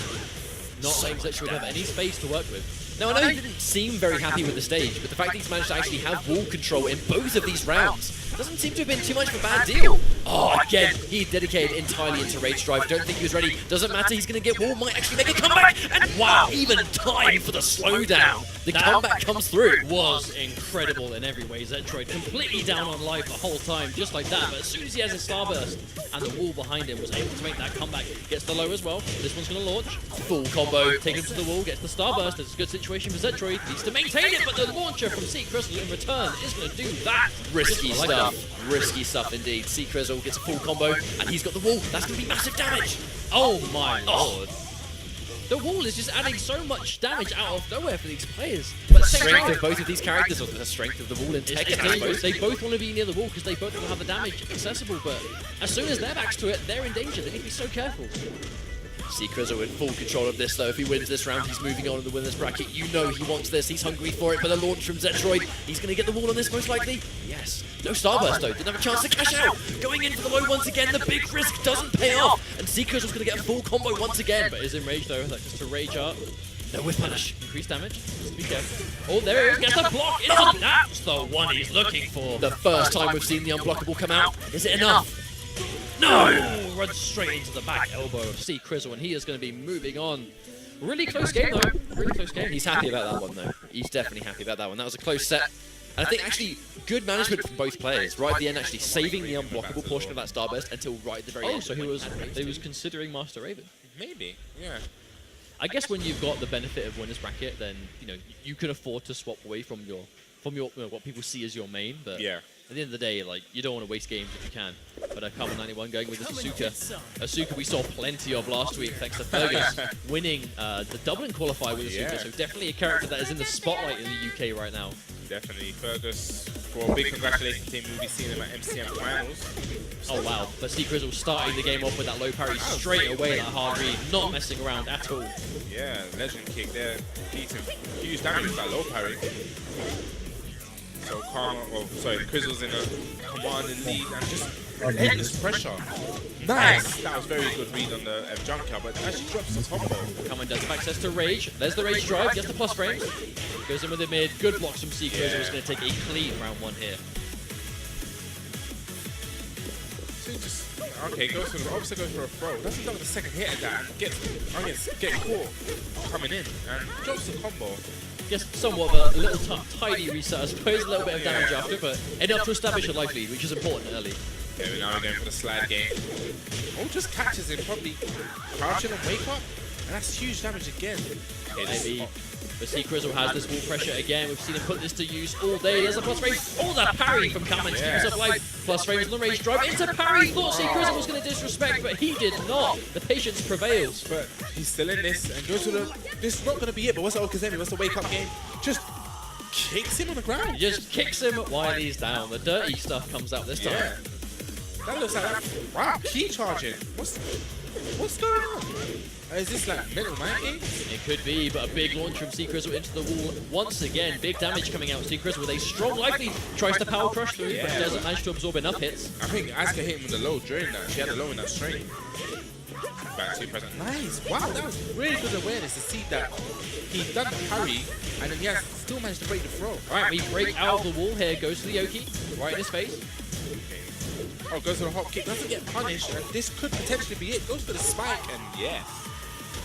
Not letting Zetroid have any space to work with. Now, I know he didn't seem very happy with the stage, but the fact that he's managed to actually have wall control in both of these rounds doesn't seem to have been too much of a bad deal. Oh, again, he dedicated entirely into Rage Drive. Don't think he was ready. Doesn't matter, he's going to get wall, might actually make a comeback. And wow, even time for the slowdown. The comeback comes through. Was incredible in every way. Zetroid completely down on life the whole time, just like that. But as soon as he has his Starburst and the wall behind him was able to make that comeback, gets the low as well. This one's going to launch. Full combo. Take him to the wall, gets the Starburst. It's a good situation for Zetroid. Needs to maintain it, but the launcher from C-Krizzle in return is going to do that. Risky stuff. Risky stuff indeed. C-Krizzle gets a full combo, and he's got the wall. That's going to be massive damage. Oh my lord. The wall is just adding so much damage out of nowhere for these players. But the strength of both of these characters, or the strength of the wall in Tekken, it's dangerous. They both want to be near the wall because they both want to have the damage accessible, but as soon as their back's to it, they're in danger. They need to be so careful. C-Krizzle in full control of this though. If he wins this round, he's moving on in the winner's bracket. You know he wants this. He's hungry for it. But the launch from Zetroid, he's going to get the wall on this most likely. Yes. No Starburst though. Didn't have a chance to cash out. Going in for the low once again. The big risk doesn't pay off. And C-Krizzle's going to get a full combo once again. But is in rage though. That's just to rage up. No whiff punish. Increased damage. Just be careful. Oh, there it is. Gets a block. That's the one he's looking for. The first time we've seen the unblockable come out. Is it enough? No! Runs straight into the back elbow of C-Krizzle, and he is going to be moving on. Really close game, though. Really close game. He's happy about that one, though. He's definitely happy about that one. That was a close set. And I think, actually, good management from both players. Right at the end, actually saving the unblockable portion of that Starburst until right at the very end. Oh, so he was considering Master Raven. Maybe, yeah. I guess when you've got the benefit of winner's bracket, then you can afford to swap away from your what people see as your main. But Yeah. at the end of the day, like, you don't want to waste games if you can. But Carbon 91 going with the Asuka. Asuka we saw plenty of last week thanks to Fergus winning the Dublin qualifier with Asuka. Yeah. So definitely a character that is in the spotlight in the UK right now. Definitely. Fergus, for a big congratulations to him. We'll be seeing him at MCM finals Oh wow, but C-Krizzle starting the game off with that low parry straight away, that hard read, not messing around at all. Yeah, legend kick there, beating huge damage with that low parry. So Krizzle's in a commanding lead and just endless pressure. Nice! That was very good read on the junker, but actually drops his combo. Kamen does have access to Rage. There's the Rage drive, gets the plus frames. Goes in with the mid, good blocks from C-Krizzle. Is going to take a clean round 1 here. So he just, okay, goes for the opposite, goes for a throw. Doesn't go with the second hit at that and gets caught coming in and drops the combo. Just somewhat of a little tiny reset, I suppose, a little bit of damage after, but enough to establish a life lead, which is important early. Okay, now we're going for the slide game. Oh, just catches him, probably crouching and wake up, and that's huge damage again. Maybe. But C-Krizzle has this wall pressure again. We've seen him put this to use all day. There's a plus frame. Oh, that parry from Kamen to keep himself alive. Plus frames on the Rage drive into parry. Thought C-Krizzle was going to disrespect, but he did not. The patience prevails. But he's still in this and goes to the. This is not going to be it, but what's the Okazemi? What's the wake up game? Just kicks him on the ground. He just kicks him while he's down. The dirty stuff comes out this time. Yeah. That looks like that. Wow, key charging. What's going on? Is this like mental mind games? It could be, but a big launch from C-Krizzle into the wall once again. Big damage coming out. C-Krizzle with a strong life lead. Tries to power crush through, but doesn't manage to absorb enough hits. I think Asuka hit him with a low during that. She had a low in that straight. Back to present. Nice. Wow, that was really good awareness to see that he done the parry and then he has still managed to break the throw. Alright, we break out of the wall here. Goes to the Yoki. Right in his face. Oh, goes for the hop kick. Doesn't get punished, and this could potentially be it. Goes for the spike, and yes.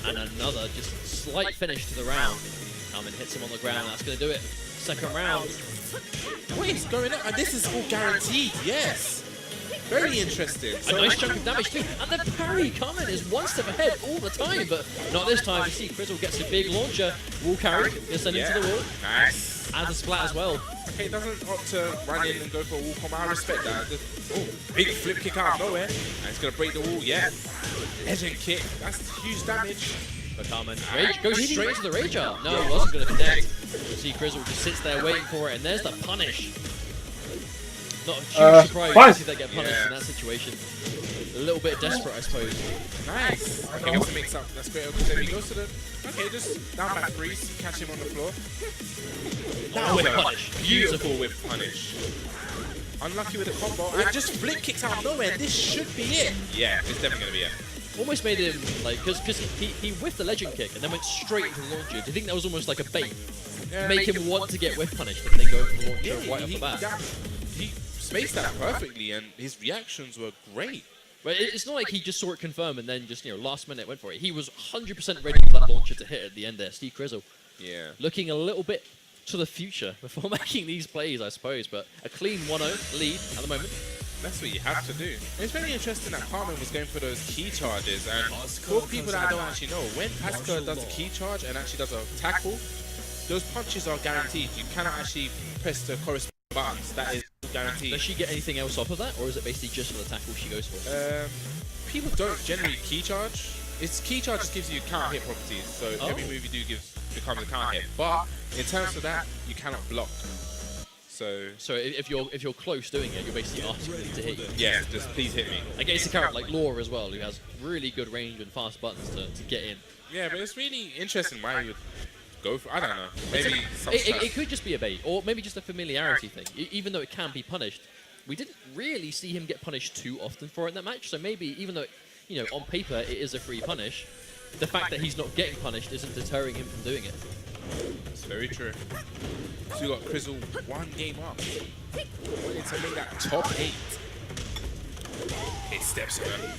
And another just slight finish to the round. Kamen hits him on the ground. That's going to do it. Second round. What is going on? And this is all guaranteed. Yes. Very interesting. A nice chunk of damage too. And the parry Kamen is one step ahead all the time, but not this time. You see Krizzle gets a big launcher. Wall carry. Gonna send him to the wall. Nice. And a splat as well. Okay, doesn't opt to run in and go for a wall combo. I respect that. Oh, big flip kick out of nowhere. And it's going to break the wall. Yeah. Legend kick. That's huge damage. But Kamen Rage goes straight into the Rage art. No, it wasn't going to connect. C-Krizzle just sits there waiting for it, and there's the punish. Not a huge surprise to see that get punished in that situation. A little bit desperate, I suppose. Nice. Okay, what's the mix up? That's great. Okay, then he goes to the. Okay, just down back freeze, catch him on the floor. Now with punish. Beautiful with punish. Unlucky with the combo, and just flip kicks out of nowhere. This should be it. Yeah, it's definitely going to be it. Almost made him, like, because he whiffed the legend kick and then went straight into the launcher. Do you think that was almost like a bait? Yeah, make him want to get whiff punished and then go for the launcher right off the bat. He spaced that perfectly, and his reactions were great. But it's not like he just saw it confirm and then just, last minute went for it. He was 100% ready for that launcher to hit at the end there. C-Krizzle. Yeah. Looking a little bit to the future before making these plays, I suppose. But a clean 1-0 lead at the moment. That's what you have to do. It's very interesting that Kamen was going for those key charges, and for people that don't actually know, when Asuka does a key charge and actually does a tackle, those punches are guaranteed. You cannot actually press the corresponding buttons. That is guaranteed. Does she get anything else off of that, or is it basically just for the tackle she goes for? People don't generally key charge. Key charge just gives you counter hit properties, so every move you do becomes a counter hit. But in terms of that, you cannot block. So if you're close doing it, you're basically asking them to hit you. Yeah, just please hit me. I guess a character like Laura as well, who has really good range and fast buttons to get in. Yeah, but it's really interesting why you would go for. I don't know. Maybe it could just be a bait, or maybe just a familiarity thing. Even though it can be punished, we didn't really see him get punished too often for it in that match. So maybe even though on paper it is a free punish, the fact that he's not getting punished isn't deterring him from doing it. It's very true. So you got Krizzle one game up. Wanted to make that top 8. It steps in her.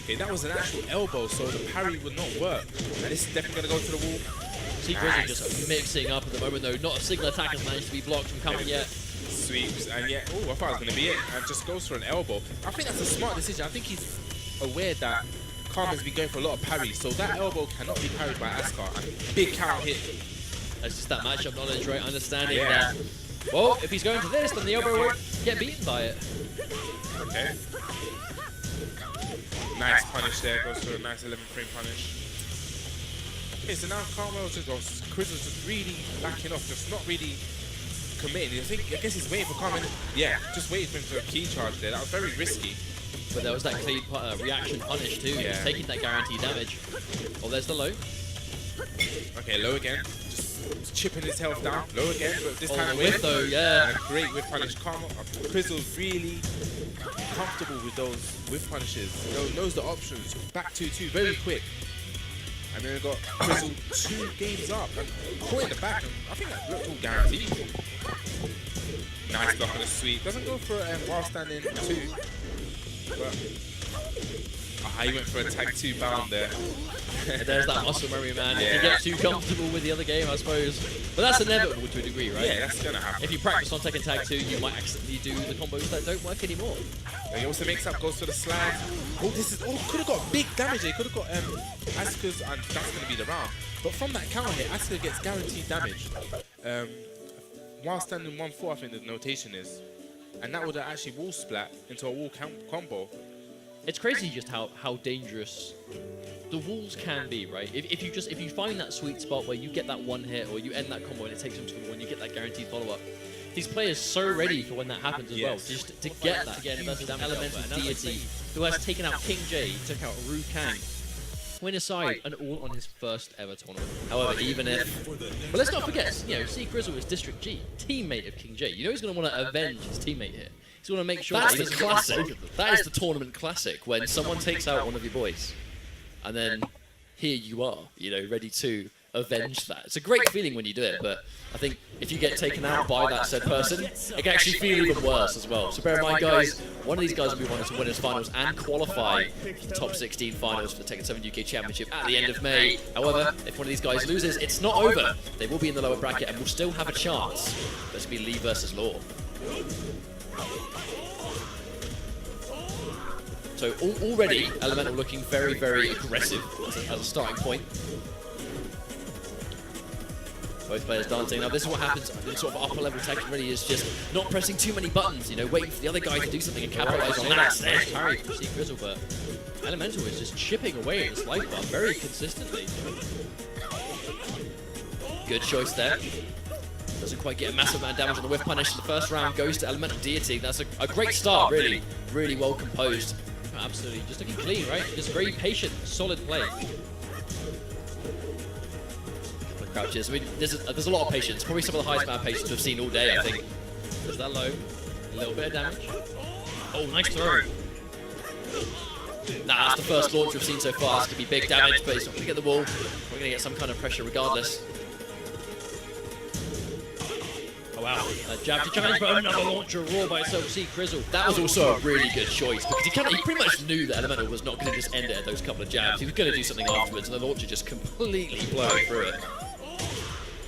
Okay, that was an actual elbow, so the parry would not work. And this is definitely going to go to the wall. C-Krizzle just mixing up at the moment though. Not a single attack has managed to be blocked from Kamen yet. Sweeps, and yet, I thought it was going to be it. And just goes for an elbow. I think that's a smart decision. I think he's aware that Kamen's been going for a lot of parries, so that elbow cannot be parried by Asuka. And big counter hit. That's just that matchup knowledge, right? Understanding that, well, if he's going for this, then the elbow won't get beaten by it. Okay. Nice punish there. Goes for a nice 11-frame punish. Okay, so now Krizzle's just really backing off, just not really committing. I guess he's waiting for Kamen. Yeah, just waiting for him to a key charge there. That was very risky. But there was that clean reaction punish too, Yeah. just taking that guaranteed damage. Oh, there's the low. Okay, low again. Just chipping his health down. Low again, but this Oh, time the whiff though, yeah. Great whiff punish. Krizzle's really comfortable with those whiff punishes. Knows the options. Back 2-2, very quick. And then we got Krizzle 2 games up and caught in the back. And I think that looked all guaranteed. Nice block on the sweep. Doesn't go for while standing 2. But he went for a tag 2 bound there. There's that muscle memory, man. Yeah. You get too comfortable with the other game, I suppose. But that's inevitable to a degree, right? Yeah, that's gonna happen. If you practice on Tekken Tag 2, you might accidentally do the combos that don't work anymore. He also makes up, goes for the slide. Oh, this is could have got big damage. He could have got Asuka's, and that's gonna be the round. But from that counter hit, Asuka gets guaranteed damage. While standing 1-4, I think the notation is, and that would have actually wall splat into a wall combo. It's crazy just how dangerous the walls can be, right? If you find that sweet spot where you get that one hit or you end that combo and it takes them to the wall and you get that guaranteed follow-up, these players so ready for when that happens as well, just to get that again versus Elemental Deity, who has taken out King J, took out Ru Kang, win aside, and all on his first ever tournament. However, even if, but let's not forget, you know, C-Krizzle is District G, teammate of King J. You know he's going to want to avenge his teammate here. He's going to make sure That's that the classic. That is the tournament classic, when someone takes out one of your boys, and then here you are, you know, ready to avenge that. It's a great feeling when you do it, but I think if you get taken out by that said person, it can actually feel even worse as well. So bear in mind, guys, one of these guys will be wanting to win his finals and qualify the top 16 finals for the Tekken 7 UK Championship at the end of May. However, if one of these guys loses, it's not over. They will be in the lower bracket and will still have a chance. This will be Lee versus Law. So already, Elemental looking very, very aggressive as a starting point. Both players dancing. Now this is what happens in sort of upper level Tekken really, is just not pressing too many buttons, you know, waiting for the other guy to do something and capitalize on that. There's parry from C-Krizzle, but Elemental is just chipping away at this life bar very consistently. Good choice there. Doesn't quite get a massive amount of damage on the whiff punish. The first round goes to Elemental Deity. That's a great start, really. Really well composed. Absolutely, just looking clean, right? Just very patient, solid play. Crouches. I mean, there's a lot of patience. Probably some of the highest amount of patience we've seen all day, I think. There's that low. A little bit of damage. Oh, nice throw. Nah, that's the first launch we've seen so far. It's going to be big damage, but he's not going to get the wall. We're going to get some kind of pressure regardless. Oh, wow. Jab to challenge, but another launcher raw by itself. C-Krizzle. That was also a really good choice, because he pretty much knew that Elemental was not going to just end it at those couple of jabs. He was going to do something afterwards, and the launcher just completely blowing through it.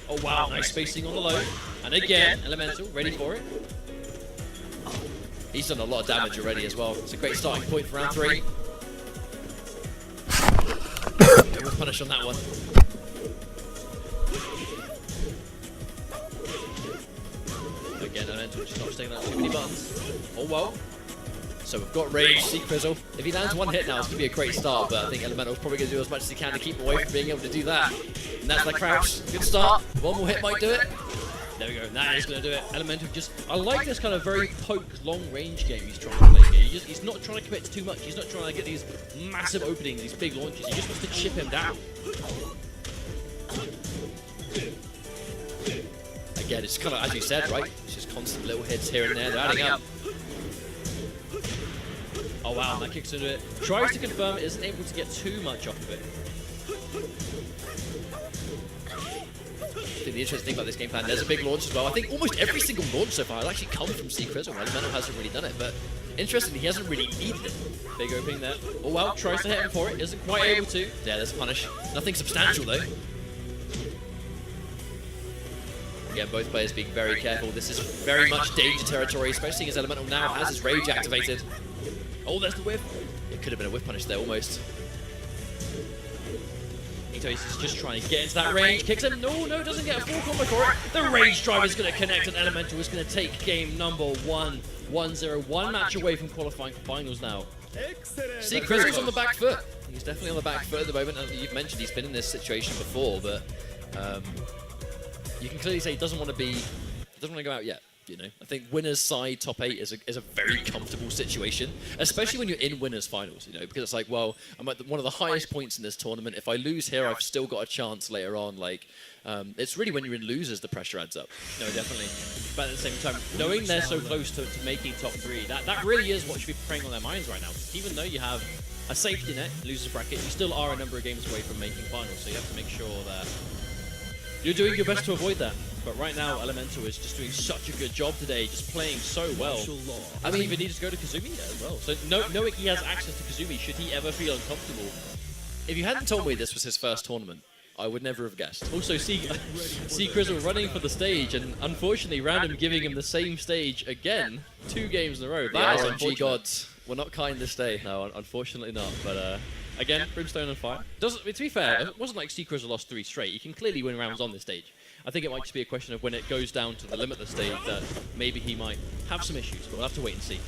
Oh wow, nice spacing on the low. And again, Elemental, ready for it. He's done a lot of damage already as well. It's a great starting point for round 3. We'll punish on that one. Again, Elemental just not staying on too many buttons. Oh well. So we've got Rage, C-Krizzle. If he lands one hit now, it's going to be a great start, but I think Elemental's probably going to do as much as he can to keep him away from being able to do that. And that's the crouch. Good start. One more hit might do it. There we go. That is going to do it. Elemental just... I like this kind of very poke, long-range game he's trying to play here. He's not trying to commit to too much. He's not trying to get these massive openings, these big launches. He just wants to chip him down. Again, it's kind of, as you said, right? It's just constant little hits here and there. They're adding up. Oh wow, that kicks into it. Tries to confirm it, isn't able to get too much off of it. I think the interesting thing about this game plan, there's a big launch as well. I think almost every single launch so far has actually come from C-Krizzle. Elemental hasn't really done it, but interestingly, he hasn't really needed it. Big opening there. Oh wow, tries to hit him for it, isn't quite able to. Yeah, there's a punish. Nothing substantial though. Again, both players being very careful. This is very much danger territory, especially as Elemental now has his rage activated. Oh, there's the whiff. It could have been a whiff punish there, almost. Ito's just trying to get into that range. Kicks him. No, doesn't get a full combo for it. The rage drive is going to connect, and Elemental is going to take game number 1. 1-0. One match away from qualifying for finals now. C-Krizzle's on the back foot. He's definitely on the back foot at the moment. You've mentioned he's been in this situation before, but you can clearly say he doesn't want to go out yet. You know, I think winners side top 8 is a very comfortable situation, especially when you're in winners finals. You know, because it's like, well, I'm at one of the highest points in this tournament. If I lose here, I've still got a chance later on. Like, it's really when you're in losers the pressure adds up. No, definitely. But at the same time, knowing they're so close to making top 3, that really is what should be preying on their minds right now. Even though you have a safety net, losers bracket, you still are a number of games away from making finals. So you have to make sure that you're doing your best to avoid that. But right now, Elemental is just doing such a good job today, just playing so well. I mean, even need to go to Kazumi as well. So knowing he has access to Kazumi, should he ever feel uncomfortable? If you hadn't told me this was his first tournament, I would never have guessed. Also, C-Krizzle running for the stage, and unfortunately, Random giving him the same stage again, 2 games in a row. That is RNG gods. We're not kind this day. No, unfortunately not. But again, Brimstone on fire. To be fair, it wasn't like C-Krizzle lost 3 straight. He can clearly win rounds on this stage. I think it might just be a question of when it goes down to the limitless stage that maybe he might have some issues, but we'll have to wait and see.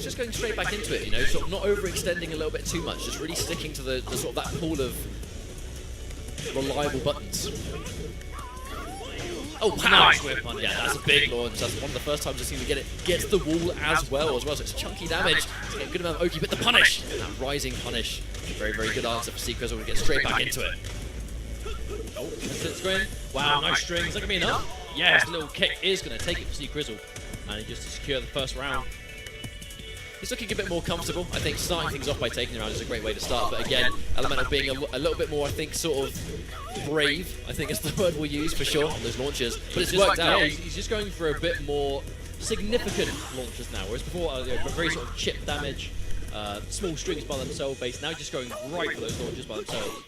Just going straight back into it, you know, sort of not overextending a little bit too much, just really sticking to the sort of that pool of reliable buttons. Oh, wow! Nice whip on it. Yeah, that's a big launch. That's one of the first times I've seen him get it. Gets the wall as well. So it's chunky damage. It's a good amount of Oki, but the punish! That rising punish. Very, very good answer for C-Krizzle to get straight back into it. Oh, it's going. Wow, nice strings. Is that going to be enough? Yes, the little kick is going to take it for C-Krizzle. And he just to secure the first round. He's looking a bit more comfortable. I think starting things off by taking the round is a great way to start. But again, Elemental being a little bit more, I think, sort of brave, I think is the word we'll use for sure on those launches. But it's worked out. Yeah, he's just going for a bit more significant launches now. Whereas before, very sort of chip damage, small strings by themselves based. Now just going right for those launches by themselves.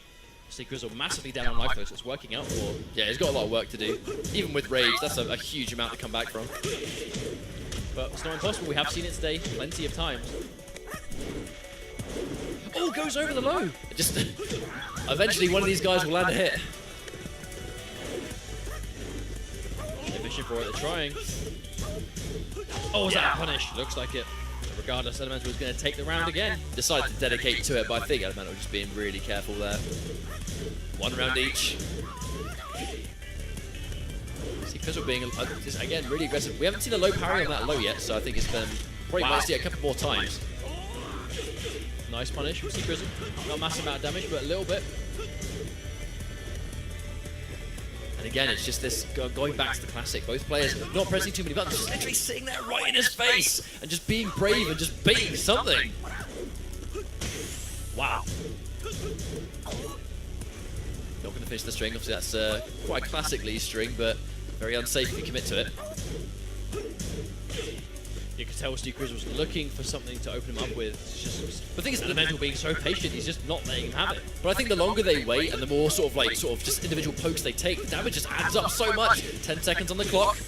C-Krizzle massively down on life though, so it's working out for. Yeah, he's got a lot of work to do. Even with Rage, that's a huge amount to come back from. But it's not impossible. We have seen it today plenty of times. Oh, goes over the low. Just eventually one of these guys will land a hit. Efficient for it, they're trying. Oh, is that a punish? Looks like it. Regardless, Elemental is going to take the round again. Decided to dedicate to it, but I think Elemental just being really careful there. 1 round each. C-Krizzle being, again, really aggressive. We haven't seen a low parry on that low yet, so I think it's probably might see it a couple more times. Nice punish from C-Krizzle. Not a massive amount of damage, but a little bit. And again, it's just this going back to the classic. Both players not pressing too many buttons, just literally sitting there right in his face and just being brave and just baiting something. Wow. Not going to finish the string. Obviously, that's quite a classic Lee string, but very unsafe if you commit to it. You could tell C-Krizzle was looking for something to open him up with. It's just, the thing is, Elemental being so patient, he's just not letting him have it. But I think the longer they wait and the more sort of just individual pokes they take, the damage just adds up so much. 10 seconds on the clock.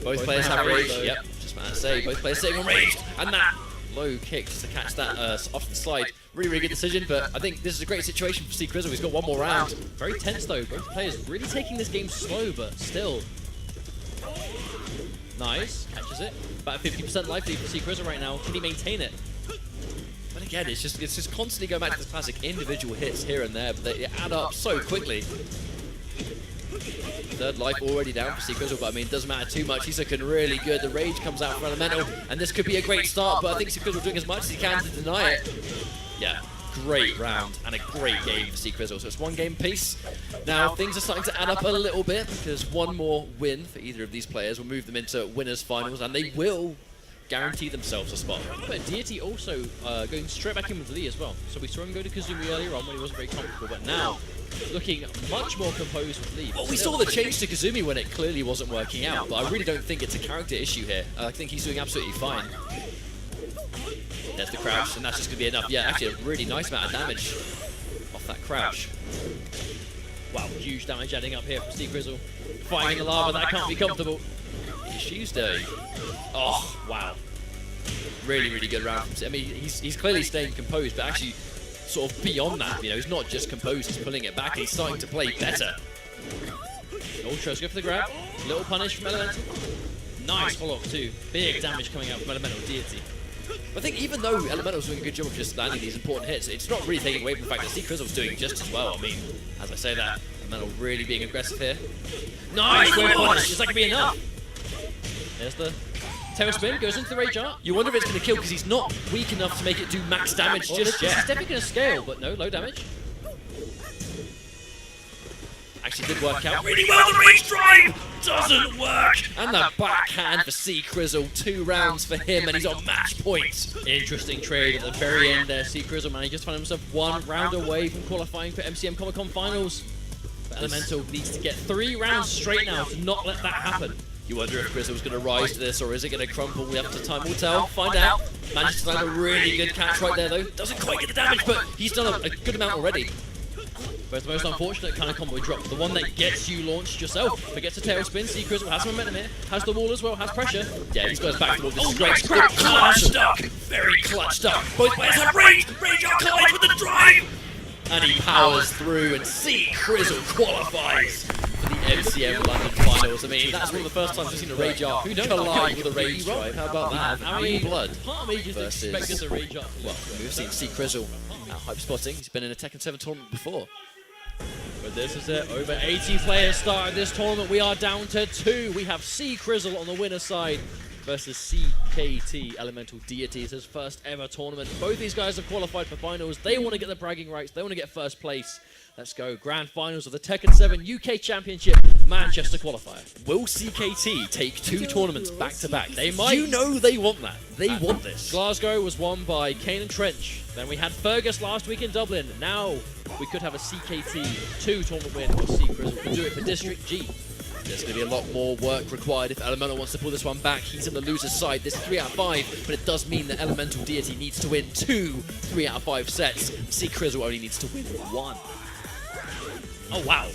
Both players have rage. Yep, just about to say, both players sitting on rage. And that low kick just to catch that off the slide. Really, really good decision, but I think this is a great situation for C-Krizzle. He's got one more round. Very tense though, both players really taking this game slow, but still. Nice, catches it. About 50% life lead for C-Krizzle right now. Can he maintain it? But again, it's just constantly going back to this classic individual hits here and there, but they add up so quickly. Third life already down for C-Krizzle, but I mean, it doesn't matter too much. He's looking really good. The rage comes out from Elemental, and this could be a great start, but I think C-Krizzle doing as much as he can to deny it. Yeah, great round and a great game for C-Krizzle. So it's 1 game piece. Now things are starting to add up a little bit because one more win for either of these players will move them into winners finals, and they will guarantee themselves a spot. But Deity also going straight back in with Lee as well. So we saw him go to Kazumi earlier on when he wasn't very comfortable, but now looking much more composed with Lee. Well, we saw the change to Kazumi when it clearly wasn't working out, but I really don't think it's a character issue here. I think he's doing absolutely fine. There's the crouch, and that's just going to be enough. Yeah, actually a really nice amount of damage off that crouch. Wow, huge damage adding up here from C-Krizzle. Fighting the lava, that can't be comfortable. Issues though. Oh, wow. Really, really good round from C. I mean, he's clearly staying composed, but actually sort of beyond that, you know, he's not just composed, he's pulling it back, and he's starting to play better. Ultras go for the grab. Little punish from Elemental. Nice follow-up too. Big damage coming out from Elemental Deity. I think even though Elemental's doing a good job of just landing these important hits, it's not really taking away from the fact that C-Krizzle's doing just as well. I mean, as I say that, Elemental really being aggressive here. Nice! Wave punish! Is that going to be enough? There's the tail spin, goes into the Rage Art. You wonder if it's going to kill because he's not weak enough to make it do max damage just yet. He's definitely going to scale, but no, low damage. Actually did work out really well. The Rage Drive doesn't work! And the backhand for C-Krizzle. 2 rounds for him, and he's on match point. Interesting trade at the very end there. C-Krizzle manages to find himself 1 round away from qualifying for MCM Comic Con Finals. But Elemental needs to get 3 rounds straight now to not let that happen. You wonder if Krizzle's going to rise to this, or is it going to crumble? We have to time will tell. Find out. Managed to land a really good catch right there, though. Doesn't quite get the damage, but he's done a good amount already. But the most unfortunate kind of combo drop, the one that gets you launched yourself. Forgets a tail spin. C-Krizzle has some momentum here, has the wall as well, has pressure. Yeah, he's got his back to wall. This is great. Clutched up. Very clutched up. Both players have rage. Rage Art collides with the drive. And he powers through, and C-Krizzle qualifies for the MCM London Finals. I mean, that's one of the first times we've seen a Rage Art collide with a Rage Drive. How about that? I mean, blood. Part of me just expected the Rage Art. Well, we've seen C-Krizzle at Hype Spotting. He's been in a Tekken 7 tournament before. But this is it. Over 80 players started this tournament. We are down to 2. We have C-Krizzle on the winner's side versus CKT Elemental Deity. It's his first ever tournament. Both these guys have qualified for finals. They want to get the bragging rights. They want to get first place. Let's go. Grand finals of the Tekken 7 UK Championship Manchester qualifier. Will CKT take 2 tournaments back to back? They might. You know they want that. They want this. Glasgow was won by Kane and Trench. Then we had Fergus last week in Dublin. Now we could have a CKT 2 tournament win or C-Krizzle can do it for District G. There's going to be a lot more work required if Elemental wants to pull this one back. He's in the loser's side. This is 3 out of 5, but it does mean that Elemental Deity needs to win 2 3 out of 5 sets. C-Krizzle only needs to win 1. Oh, wow.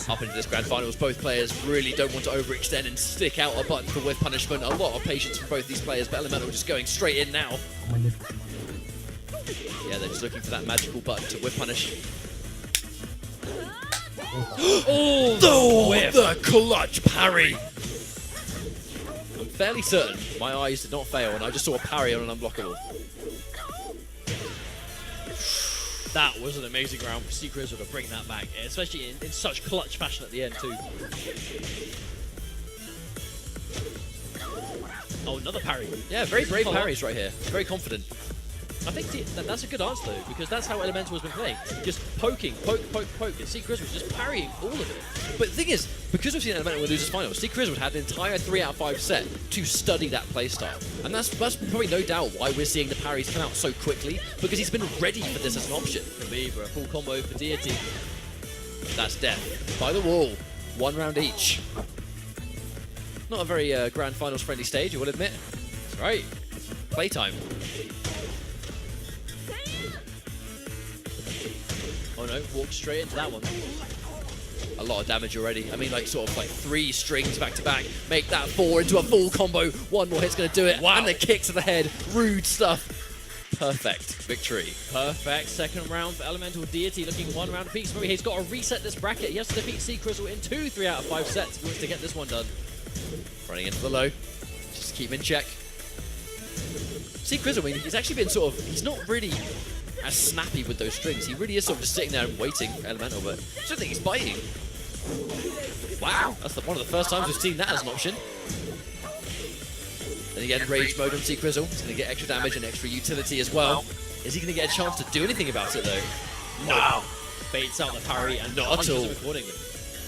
Up into this grand finals, both players really don't want to overextend and stick out a button for whiff punishment. A lot of patience from both these players, but Elemental just going straight in now. Yeah, they're just looking for that magical button to whiff punish. Oh, the clutch parry! I'm fairly certain my eyes did not fail and I just saw a parry on an unblockable. That was an amazing round for C-Krizzle to bring that back, especially in such clutch fashion at the end too. Oh, another parry. Yeah, very brave parries right here. Very confident. I think that's a good answer though, because that's how Elemental has been playing. Just poking, poke, and C-Krizzle was just parrying all of it. But the thing is, because we've seen Elemental win losers finals, C-Krizzle had an entire 3 out of 5 set to study that playstyle. And that's probably no doubt why we're seeing the parries come out so quickly, because he's been ready for this as an option. Believer, a full combo for Deity. That's death. By the wall. 1 round each. Not a very grand finals friendly stage, I will admit. That's right. Playtime. Oh no, walked straight into that one. A lot of damage already. I mean, like, sort of like 3 strings back to back. Make that 4 into a full combo. 1 more hit's going to do it. Wow. And the kick to the head. Rude stuff. Perfect victory. Perfect second round for Elemental Deity, looking 1 round apiece. Maybe he's got to reset this bracket. He has to defeat C-Krizzle in 2 3 out of 5 sets if he wants to get this one done. Running into the low. Just keep him in check. C-Krizzle, I mean, he's actually been sort of... He's not really as snappy with those strings. He really is sort of just sitting there and waiting for Elemental, but I don't think he's biting. Wow, that's one of the first times we've seen that as an option. Then again, rage mode on C-Krizzle. He's going to get extra damage and extra utility as well. Is he going to get a chance to do anything about it, though? Wow. Baits out the parry and not at all. accordingly.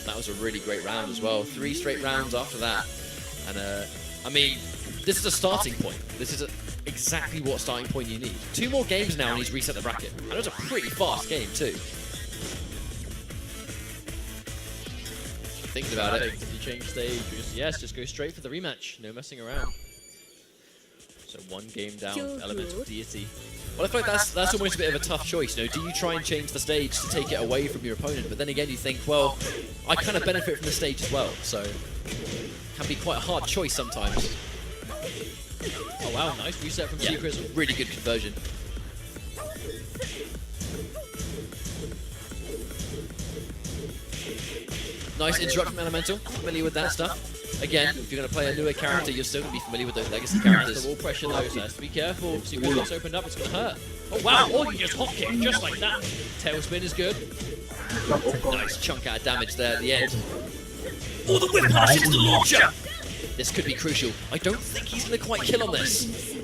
That was a really great round as well. 3 straight rounds after that. And, I mean, this is a starting point. This is exactly what starting point you need. 2 more games now and he's reset the bracket. And it was a pretty fast game, too. Thinking about it. Did you change stage? Just go straight for the rematch. No messing around. So 1 game down, Elemental Deity. Well, I feel like that's almost a bit of a tough choice. You know, do you try and change the stage to take it away from your opponent? But then again, you think, well, I kind of benefit from the stage as well. So it can be quite a hard choice sometimes. Oh wow, nice reset from C-Krizzle. Really good conversion. Nice interrupt from Elemental. Familiar with that stuff. Again, if you're going to play a newer character, you're still going to be familiar with those legacy characters. The wall pressure though, so has to be careful. C-Krizzle's opened up, it's going to hurt. Oh wow, oh, you just hop kick, just like that. Tailspin is good. Nice chunk out of damage there at the end. Oh, the whip punish into the launcher! This could be crucial. I don't think he's going to quite kill on this.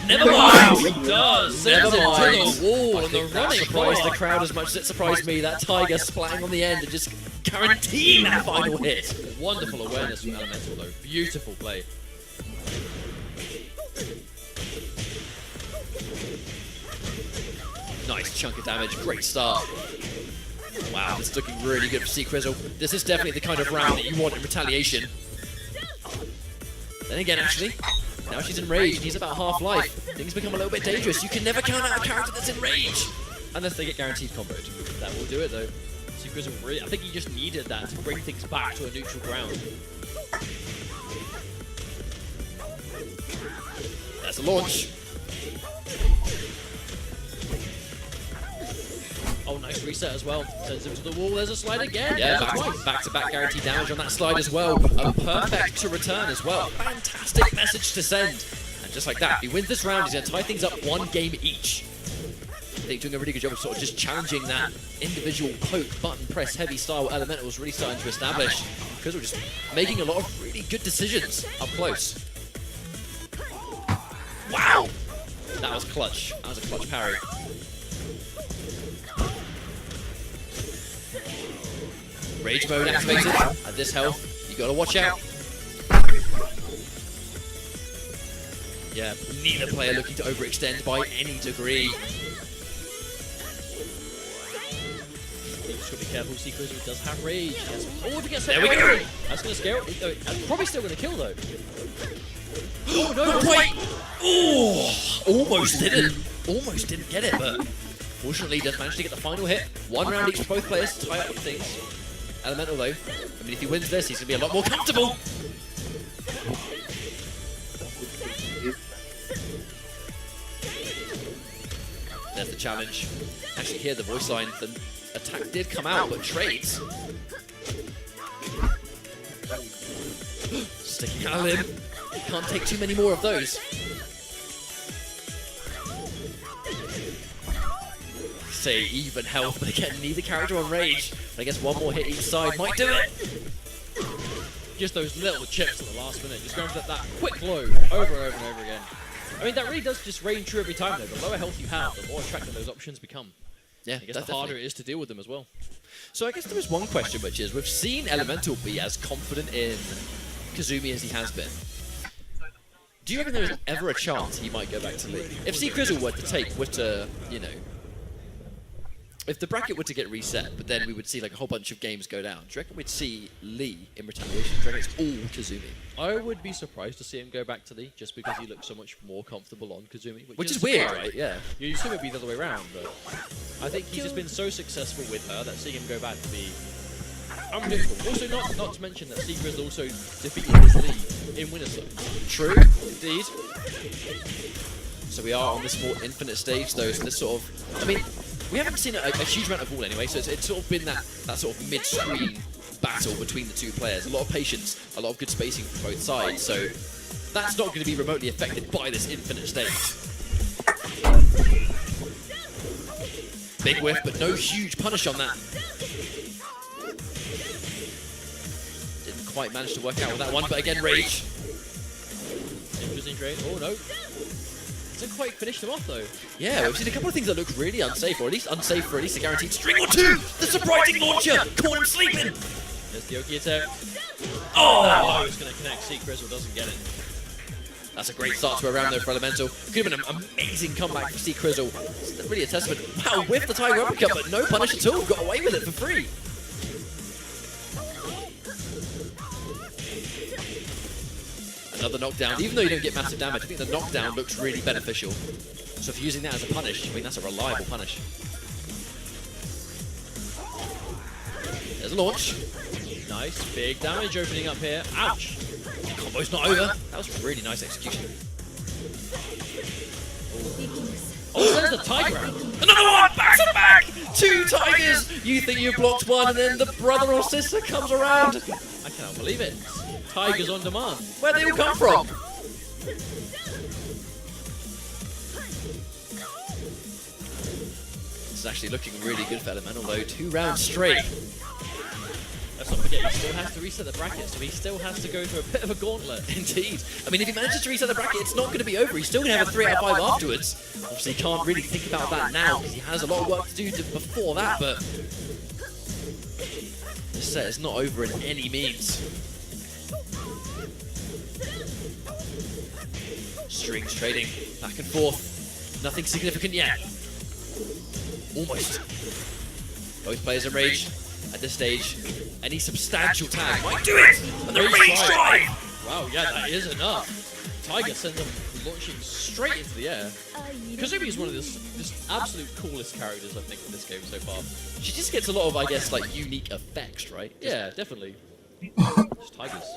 Never mind! He does! Sends Never it mind. to the wall I and the think that running surprised the block. crowd as much as it surprised me. That Tiger splatting on the end and just guaranteeing that final hit. Wonderful awareness from Elemental though. Beautiful play. Nice chunk of damage. Great start. Wow, this is looking really good for C-Krizzle. This is definitely the kind of round that you want in retaliation. Then again, actually, now she's enraged and he's about half life. Things become a little bit dangerous. You can never count out a character that's enraged. Unless they get guaranteed comboed. That will do it though. C-Krizzle really, I think he just needed that to bring things back to a neutral ground. That's a launch. Oh, nice reset as well. Sends him to the wall. There's a slide again. Yeah, twice. back-to-back guaranteed damage on that slide as well. A perfect to return as well. Fantastic message to send. And just like that, he wins this round. He's going to tie things up 1 game each. I think doing a really good job of sort of just challenging that individual poke, button press, heavy style elementals really starting to establish. Because we're just making a lot of really good decisions up close. Wow! That was clutch. That was a clutch parry. Rage mode activated. At this health, you gotta watch out. Yeah, neither player looking to overextend by any degree. You just gotta be careful. C-Krizzle does have rage. Yes. Oh, if he gets There we go. That's gonna scare it. That's probably still gonna kill though. Oh no, not quite! Oh, almost didn't. Almost didn't get it, but fortunately does manage to get the final hit. 1 round each for both players to tie up with things. Elemental though, I mean if he wins this, he's gonna be a lot more comfortable. There's the challenge. Actually hear the voice line, the attack did come out, but trades. Sticking out of him. Can't take too many more of those. Say even health, but again, neither character on rage. I guess 1 more hit each side might do it. Just those little chips at the last minute. Just going for that quick blow over and over and over again. I mean, that really does just reign true every time though. The lower health you have, the more attractive those options become. Yeah, I guess the harder it is to deal with them as well. So I guess there is one question, which is, we've seen Elemental be as confident in Kazumi as he has been. Do you reckon there is ever a chance he might go back to Lee? If C-Krizzle were to, you know, if the bracket were to get reset, but then we would see like a whole bunch of games go down, do you reckon we'd see Lee in retaliation? Do you reckon it's all Kazumi? I would be surprised to see him go back to Lee, just because he looks so much more comfortable on Kazumi. Which is weird, surprising. right? Yeah. You assume it'd be the other way around, but I think he's just been so successful with her that seeing him go back to be unpredictable. Also, not to mention that C-Krizzle also defeated his Lee in Winner's Zone. True. Indeed. So we are on this more infinite stage though, so this sort of, I mean, we haven't seen a huge amount of wall anyway, so it's sort of been that sort of mid-screen battle between the 2 players. A lot of patience, a lot of good spacing from both sides, so that's not going to be remotely affected by this infinite stage. Big whiff, but no huge punish on that. Didn't quite manage to work out with that one, but again, rage. Interesting trade. Oh no. Doesn't quite finish them off though. Yeah, we've seen a couple of things that look really unsafe, or at least unsafe for at least a guaranteed string or 2! The surprising launcher! Caught him sleeping! There's the Oki attack. Oh! It's going to connect. C-Krizzle doesn't get it. That's a great start to a round though for Elemental. Could have been an amazing comeback for C-Krizzle. It's really a testament. Wow, whiffed the Tiger uppercut, but no punish at all. Got away with it for free. Another knockdown. Even though you don't get massive damage, I think the knockdown looks really beneficial. So if you're using that as a punish, I mean, that's a reliable punish. There's a launch. Nice. Big damage opening up here. Ouch. Combo's not over. That was really nice execution. Oh, there's the Tiger out. Another one! Back to back! 2 Tigers! You think you've blocked one, and then the brother or sister comes around. I cannot believe it. Tigers on demand. Where'd they all come from? This is actually looking really good for Elemental though. 2 rounds straight. Let's not forget, he still has to reset the bracket, so he still has to go through a bit of a gauntlet. Indeed. I mean, if he manages to reset the bracket, it's not going to be over. He's still going to have a 3 out of 5 afterwards. Obviously, he can't really think about that now because he has a lot of work to do before that, but this set is not over in any means. Strings trading back and forth. Nothing significant yet. Almost. Both players are rage at this stage. Any substantial tag might do it! And the rage drive! Wow, yeah, that is enough. Tiger sends him launching straight into the air. Kazumi is one of the just absolute coolest characters, I think, in this game so far. She just gets a lot of, I guess, like, unique effects, right? Yeah, definitely. Just Tigers.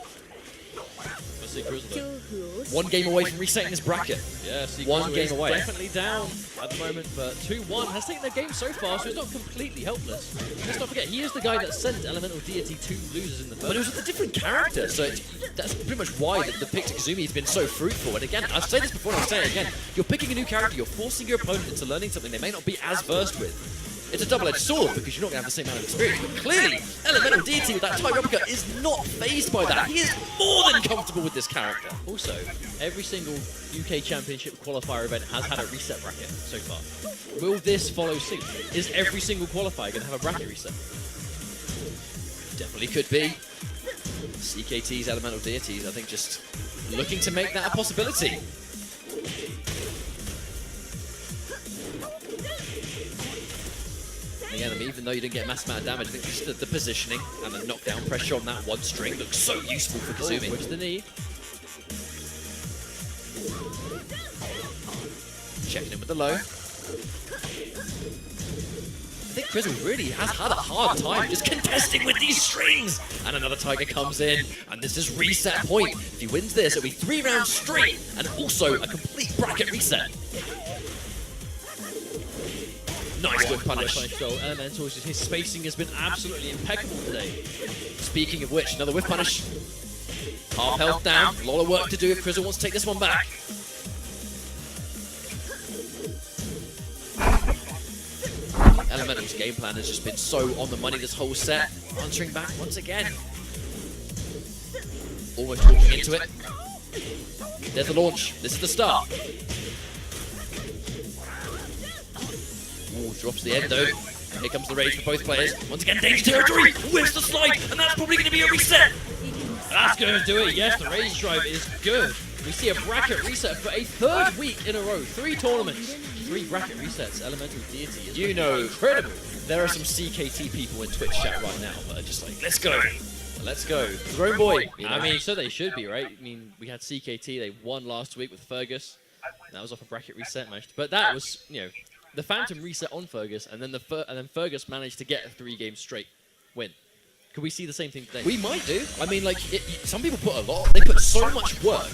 But C-Krizzle though. 1 game away from resetting this bracket. Yeah, C-Krizzle 1 game is away. definitely down at the moment, but 2-1 has taken their game so far, so he's not completely helpless. Let's not forget, he is the guy that sent Elemental Deity 2 losers in the first. But it was with a different character, so that's pretty much why the pick to Kazumi has been so fruitful. And again, I've said this before and I'll say it again, you're picking a new character, you're forcing your opponent into learning something they may not be as versed with. It's a double-edged sword because you're not going to have the same amount of experience, but clearly, Elemental Deity with that Tiger Uppercut is not fazed by that. He is more than comfortable with this character. Also, every single UK Championship qualifier event has had a reset bracket so far. Will this follow suit? Is every single qualifier going to have a bracket reset? Definitely could be. CKT's Elemental Deities, I think, just looking to make that a possibility. Again, I mean, even though you didn't get a massive amount of damage, I think just the positioning and the knockdown pressure on that 1 string looks so useful for Kazumi. Which the knee. Checking in with the low. I think Krizzle really has had a hard time just contesting with these strings. And another Tiger comes in, and this is reset point. If he wins this, it'll be 3 rounds straight, and also a complete bracket reset. Nice whip punish. So Elemental's, his spacing has been absolutely impeccable today. Speaking of which, another whip punish. Half health down. A lot of work to do if Krizzle wants to take this one back. Elemental's game plan has just been so on the money this whole set. Answering back once again. Almost walking into it. There's the launch. This is the start. Ooh, drops the end though. Here comes the rage for both players. Once again, danger territory. Whips the slide, and that's probably going to be a reset. That's going to do it. Yes, the rage drive is good. We see a bracket reset for a 3rd week in a row. 3 tournaments, 3 bracket resets. Elemental Deity is incredible. There are some CKT people in Twitch chat right now that are just like, let's go. Let's go. Grown boy. You know? I mean, so they should be, right? I mean, we had CKT. They won last week with Fergus. That was off a bracket reset match. But that was, you know, the Phantom reset on Fergus, and then Fergus managed to get a 3-game straight win. Could we see the same thing today? We might do. I mean, like, some people put a lot. They put so much work.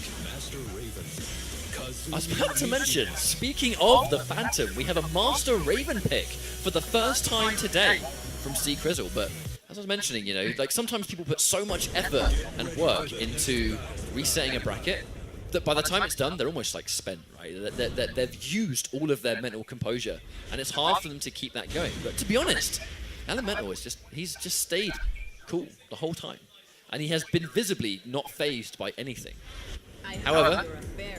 I was about to mention, speaking of the Phantom, we have a Master Raven pick for the first time today from C-Krizzle. But as I was mentioning, you know, like sometimes people put so much effort and work into resetting a bracket that by the time it's done, they're almost like spent, right? They've used all of their mental composure, and it's hard for them to keep that going. But to be honest, Elemental is he's just stayed cool the whole time, and he has been visibly not phased by anything. However,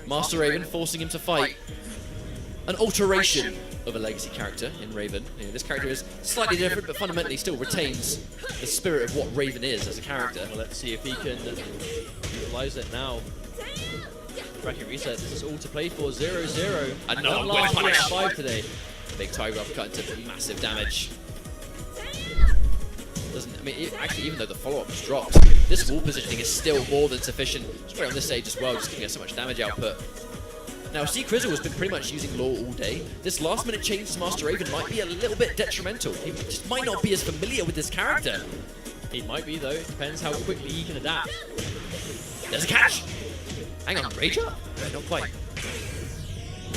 Master Raven forcing him to fight an alteration of a legacy character in Raven. You know, this character is slightly different, but fundamentally still retains the spirit of what Raven is as a character. Well, let's see if he can utilize it now. Bracket reset. This is all to play for. 0-0. Another last punish. 5 today. Big Tiger uppercut into massive damage. I mean, actually, even though the follow-up's dropped, this wall positioning is still more than sufficient. Straight on this stage as well, just giving us so much damage output. Now, C-Krizzle has been pretty much using Law all day. This last-minute change to Master Raven might be a little bit detrimental. He just might not be as familiar with this character. He might be, though. It depends how quickly he can adapt. There's a catch! Hang on, Rager? No, not quite.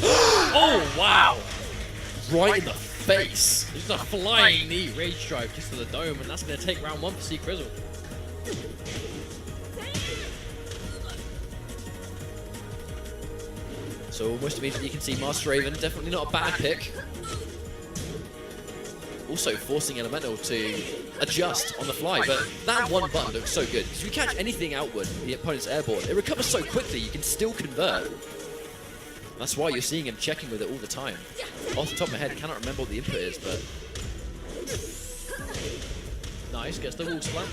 Oh, wow! right in the face. Just a flying knee rage drive just to the dome, and that's going to take round 1 for C-Krizzle. So almost immediately you can see Master Raven, definitely not a bad pick. Also forcing Elemental to adjust on the fly, but that one button looks so good. Because if you catch anything outward, the opponent's airborne, it recovers so quickly you can still convert. That's why you're seeing him checking with it all the time. Off the top of my head, I cannot remember what the input is, but... Nice, gets the wall slam.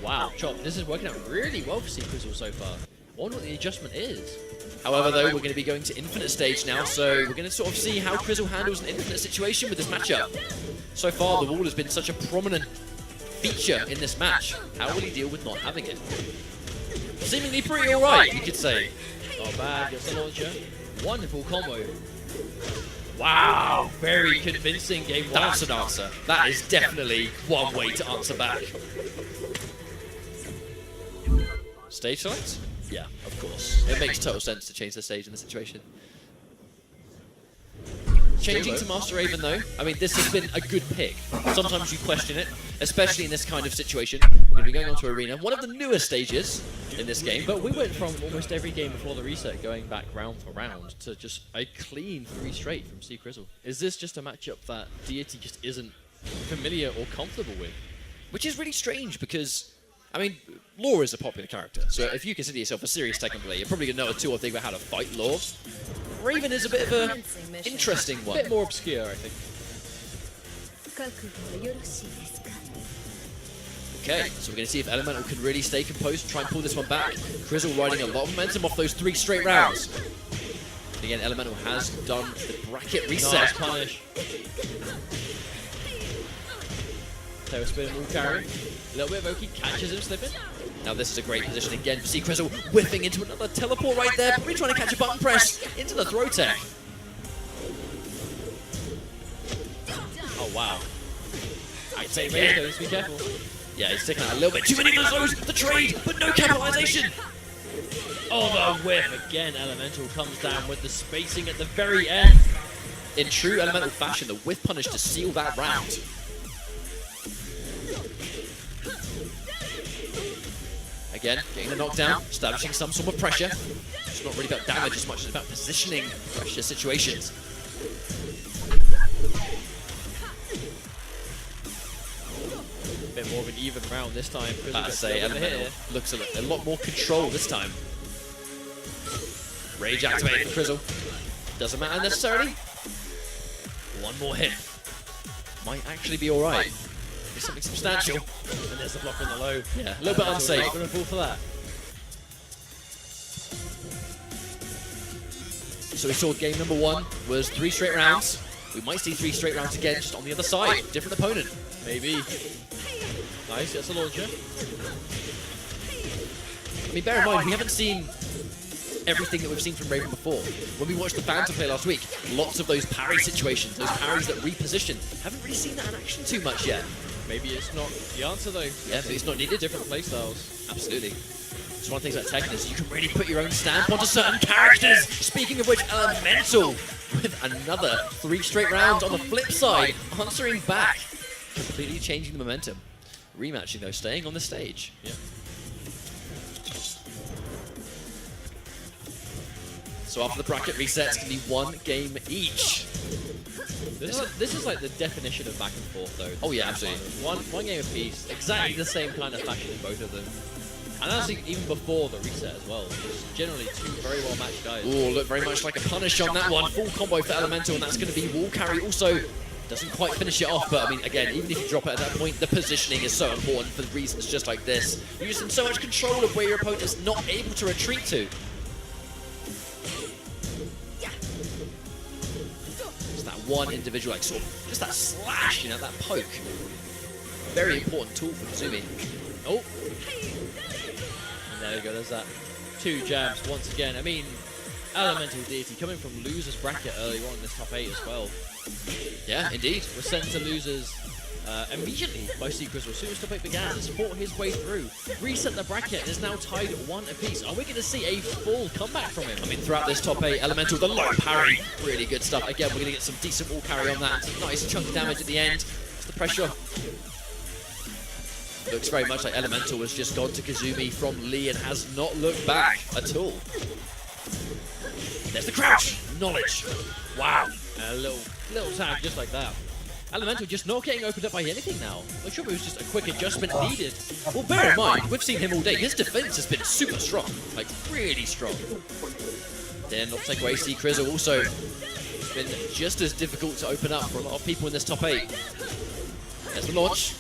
Wow, Chop, this is working out really well for C-Krizzle so far. I wonder what the adjustment is. However, though, we're going to be going to Infinite stage now, so we're going to sort of see how Krizzle handles an Infinite situation with this matchup. So far, the wall has been such a prominent feature in this match. How will he deal with not having it? Seemingly pretty alright, you could say. Not bad, gets the launcher. Wonderful combo. Wow, very convincing game 1. That's an answer. That is definitely one way to answer back. Stage select? Yeah, of course. It makes total sense to change the stage in this situation. Changing to Master Raven though, I mean this has been a good pick. Sometimes you question it, especially in this kind of situation. We're going to be going on to Arena, one of the newer stages in this game. But we went from almost every game before the reset going back round for round to just a clean 3 straight from C-Krizzle. Is this just a matchup that Deity just isn't familiar or comfortable with? Which is really strange because, I mean, Law is a popular character, so if you consider yourself a serious Tekken player, you're probably going to know a 2 or 3 about how to fight Law. Raven is a bit of a interesting one. A bit more obscure, I think. Okay, so we're going to see if Elemental can really stay composed and try and pull this one back. Krizzle riding a lot of momentum off those 3 straight rounds. And again, Elemental has done the bracket reset. Nice punish. Tailspin wall carry. A little bit of Oki catches him slipping. Now this is a great position again for C-Krizzle, whiffing into another teleport right there, probably trying to catch a button press into the throw tech. Oh wow. I'd say Raven, be careful. Yeah, he's taking out a little bit too many of those, the trade, but no capitalization. Oh, the whiff again. Elemental comes down with the spacing at the very end. In true Elemental fashion, the whiff punish to seal that round. Again, getting the knockdown, establishing some sort of pressure. It's not really about damage as much as about positioning pressure situations. A bit more of an even round this time. I'd say Elemental looks a lot more control this time. Rage activated for Krizzle. Doesn't matter necessarily. One more hit. Might actually be alright. It's something substantial. And there's the block on the low. Yeah, a little bit unsafe. Not going to fall for that. So we saw game number 1 was 3 straight rounds. We might see 3 straight rounds again, just on the other side. Different opponent. Maybe. Nice, that's a launcher. I mean, bear in mind, we haven't seen everything that we've seen from Raven before. When we watched the Phantom play last week, lots of those parry situations, those parries that reposition. Haven't really seen that in action too much yet. Maybe it's not the answer though. Yeah, maybe it's not needed. Different playstyles. Absolutely. It's one of the things about Tekken is you can really put your own stamp onto certain characters. Speaking of which, Elemental with another 3 straight rounds on the flip side, answering back, completely changing the momentum. Rematching though, staying on the stage. Yeah. So after the bracket resets, it's going to be 1 game each. This is like the definition of back and forth though. Oh yeah, absolutely. One game apiece, exactly the same kind of fashion in both of them. And I think even before the reset as well. Just generally 2 very well matched guys. Oh, look very much like a punish on that one. Full combo for Elemental, and that's going to be wall carry. Also, doesn't quite finish it off, but I mean, again, even if you drop it at that point, the positioning is so important for reasons just like this. You're just in so much control of where your opponent is not able to retreat to. One individual, like sort of, just that slash, you know, that poke. Very important tool for Kazumi. Oh. And there we go, there's that. 2 jabs once again. I mean, Elemental Deity coming from losers bracket earlier on in this top 8 as well. Yeah, indeed. We're sent to losers immediately by C-Krizzle. As soon as the fight began, has fought his way through, reset the bracket, and is now tied 1 apiece. Are we going to see a full comeback from him? I mean, throughout this top 8, Elemental, the low parry, really good stuff. Again, we're going to get some decent wall carry on that. Nice chunky damage at the end. It's the pressure. Looks very much like Elemental has just gone to Kazumi from Lee and has not looked back at all. There's the crouch! Knowledge! Wow! A little tag just like that. Elemental just not getting opened up by anything now. I'm sure it was just a quick adjustment needed. Well, bear in mind, we've seen him all day. His defense has been super strong. Like, really strong. Then, not take away C-Krizzle also. It's been just as difficult to open up for a lot of people in this top 8. There's the launch.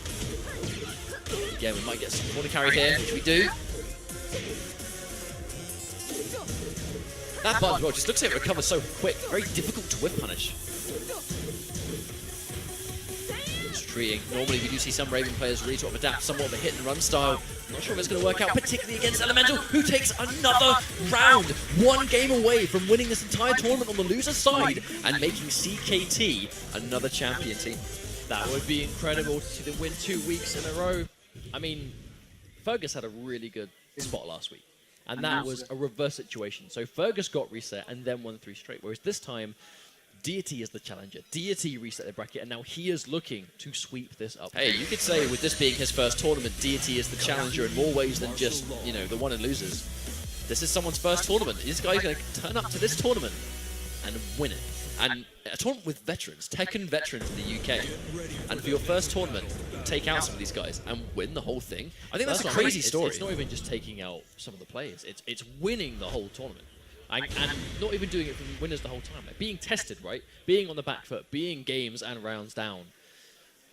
Again, we might get some corner carry here, which we do. That button, well, just looks like it recovers so quick. Very difficult to whip punish. Treating. Normally we do see some Raven players really sort of adapt somewhat of a hit and run style. Not sure if it's going to work out, particularly against Elemental, who takes another round. 1 game away from winning this entire tournament on the loser's side and making CKT another champion team. That would be incredible to see them win 2 weeks in a row. I mean, Fergus had a really good spot last week, and that was a reverse situation. So Fergus got reset and then won 3 straight, whereas this time, Deity is the challenger. Deity reset the bracket, and now he is looking to sweep this up. Hey, you could say with this being his first tournament, Deity is the challenger in more ways than just, you know, the one and losers. This is someone's first tournament. This guy's going to turn up to this tournament and win it. And a tournament with veterans, Tekken veterans in the UK. And for your first tournament, take out some of these guys and win the whole thing. I think that's a crazy story. It's not even just taking out some of the players. It's winning the whole tournament. And not even doing it from winners the whole time. Like being tested, right? Being on the back foot, being games and rounds down,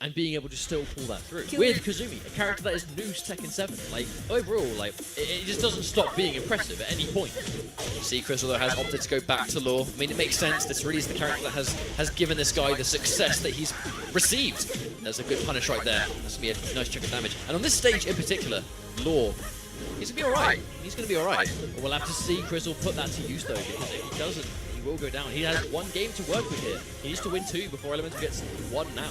and being able to still pull that through. With Kazumi, a character that is new to Tekken 7. Like, overall, like, it just doesn't stop being impressive at any point. C-Krizzle, though, has opted to go back to Law. I mean, it makes sense. This really is the character that has given this guy the success that he's received. There's a good punish right there. That's going to be a nice chunk of damage. And on this stage in particular, Law, he's going to be alright. He's going to be alright. We'll have to see Krizzle put that to use, though, because if he doesn't, he will go down. He has 1 game to work with here. He needs to win 2 before Elemental gets 1 now.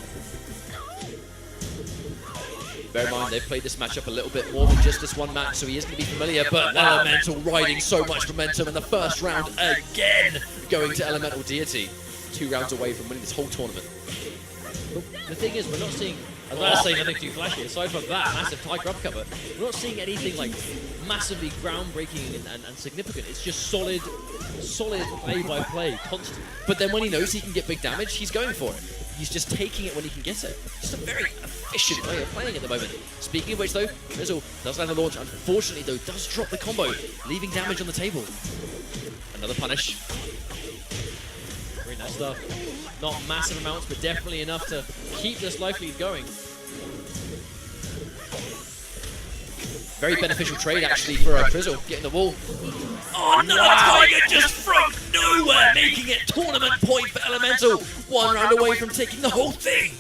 Bear in mind, they've played this matchup a little bit more than just this 1 match, so he is going to be familiar, but Elemental riding so much momentum in the first round again, going to Elemental Deity. 2 rounds away from winning this whole tournament. The thing is, we're not seeing, I was about to say nothing too flashy, aside from that massive tiger upcover, we're not seeing anything like massively groundbreaking and significant. It's just solid play-by-play, constant. But then when he knows he can get big damage, he's going for it. He's just taking it when he can get it. Just a very efficient way of playing at the moment. Speaking of which, though, Krizzle does land the launch. Unfortunately, though, does drop the combo, leaving damage on the table. Another punish. Very nice stuff. Not massive amounts, but definitely enough to keep this life lead going. Very beneficial trade, actually, for Krizzle, getting the wall. Oh, another tiger just from nowhere, making it tournament point for Elemental. 1 round away from taking the whole thing.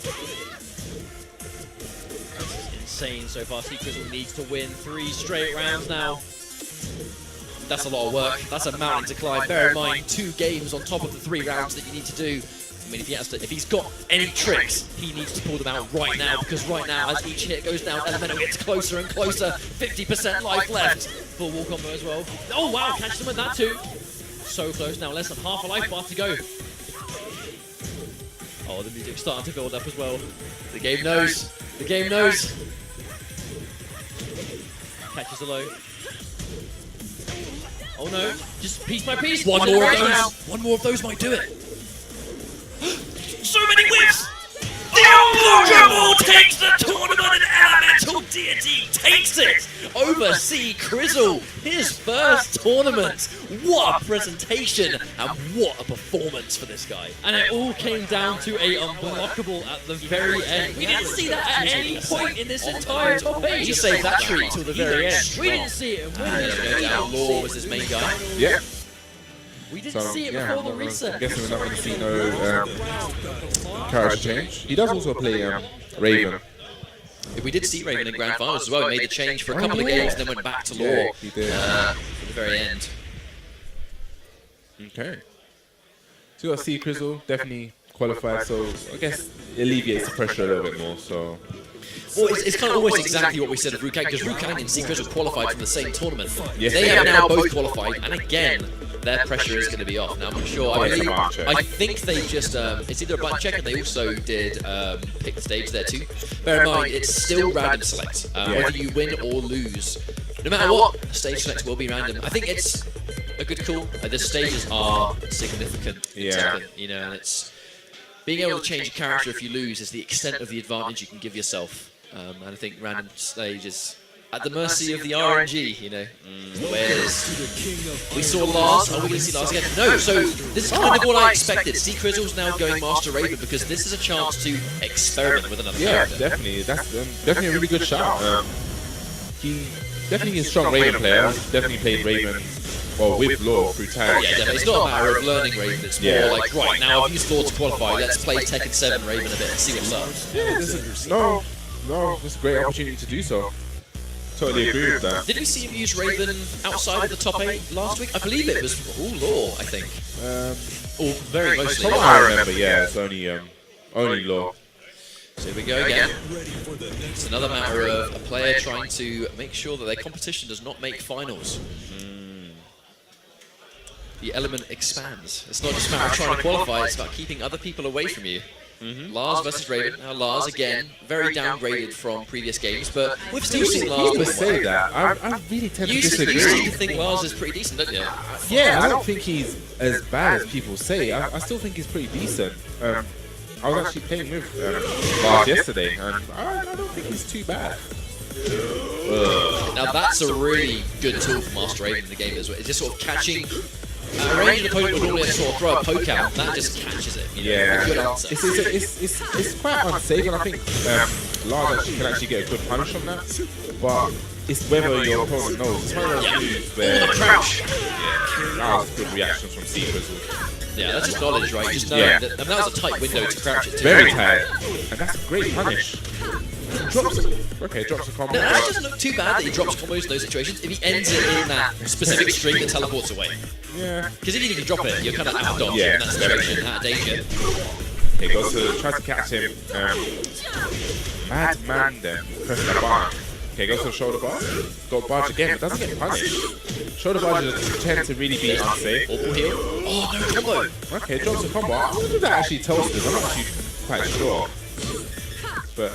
This is insane so far. C-Krizzle needs to win 3 straight rounds now. That's a lot of work. That's a mountain to climb. Bear in mind, 2 games on top of the 3 rounds that you need to do. I mean, if he's got any tricks, he needs to pull them out right now, because right now, as each hit goes down, Elemental gets closer and closer. 50% life left. Full wall combo as well. Oh wow, catches him with that too. So close now, less than half a life bar to go. Oh, the music's starting to build up as well. The game knows. The game knows. Catches the low. Oh no, just piece by piece. One more of those. 1 more of those might do it. So many whiffs! The Blue takes the tournament and Elemental Deity takes it over C-Krizzle, his first tournament. What a presentation and what a performance for this guy. And it all came down to a unblockable at the very end. We didn't see that at any point in this entire top 8. He saved that treat till the very end. We didn't see it. Law was his main guy. Yeah. We didn't see it before the reset. I'm guessing we're not going to see no character change. He does also play Raven. We did see Raven in Grand Finals as well. He made the change for a couple of games, then went back to Law Yeah, he did. for the very end. Okay. So you got C-Krizzle, definitely qualified, so I guess alleviates the pressure a little bit more. So. Well, it's kind of almost exactly what we said of Rukang, because Rukang and C-Krizzle qualified from the same tournament. Yes, they have now both qualified, and again, their pressure is going to be off. Now, I'm sure. I think they just, it's either a button check, and they also did pick the stage there too. Bear in mind, it's still random select. Whether you win or lose, no matter what, stage select will be random. I think it's a good call. The stages are significant in Tekken, you know, and it's being able to change a character if you lose is the extent of the advantage you can give yourself. And I think random stage is at the mercy of the RNG, you know. Whereas we saw Lars, are we going to see Lars again? No, so this is kind of what I expected. C-Krizzle's now going Master Raven because this is a chance to experiment with another character. Yeah, definitely. That's definitely a really good shout. He definitely is a strong Raven player. He's definitely played Raven, well, with Law through tag. Yeah, definitely. It's not a matter of learning Raven. It's more like, right, now I've used Law to qualify. Let's play Tekken 7 Raven a bit and see what's up. Yeah, no, it's a great opportunity to do so. Totally agree with that. Did we see him use Raven outside of the top 8 last week? I believe it was all Law, I think. Or very mostly. From what I remember, yeah, it's only Law. So here we go again. It's another matter of a player trying to make sure that their competition does not make finals. The element expands. It's not just a matter of trying to qualify, it's about keeping other people away from you. Lars versus Raven. Now Lars again, very downgraded from previous games, but we've still seen Lars. People say that. I really tend to disagree. You seem to think Lars is pretty decent, don't you? Yeah, I don't think he's as bad as people say. I still think he's pretty decent. I was actually playing with Lars yesterday, and I don't think he's too bad. Now that's a really good tool for Master Raven in the game as well. It's just sort of catching. A ranged opponent would normally sort of throw a poke out, that just catches it. You know, a good answer. It's quite unsafe, and I think Lars can actually get a good punish on that. But it's whether your opponent knows. It's one of those moves where crouch. That was good reactions from C-Krizzle. Yeah, that's just knowledge, right? Just knowing that, that was a tight window to crouch it to. Very tight, and that's a great punish. Drops a combo. No, that doesn't look too bad that he drops combos in those situations if he ends it in that specific string that teleports away. Yeah. Because if you even drop it, you're kind of out of dodge in that situation, out of danger. He goes to try to catch him. Madman then, pressing the bar. Okay, goes to the shoulder bar. Got barge again, but doesn't get punished. Shoulder barges tend to really be unsafe. Awful heal. Oh, no combo. Okay, drops a combo. I wonder if that actually toasted. I'm not actually quite sure. But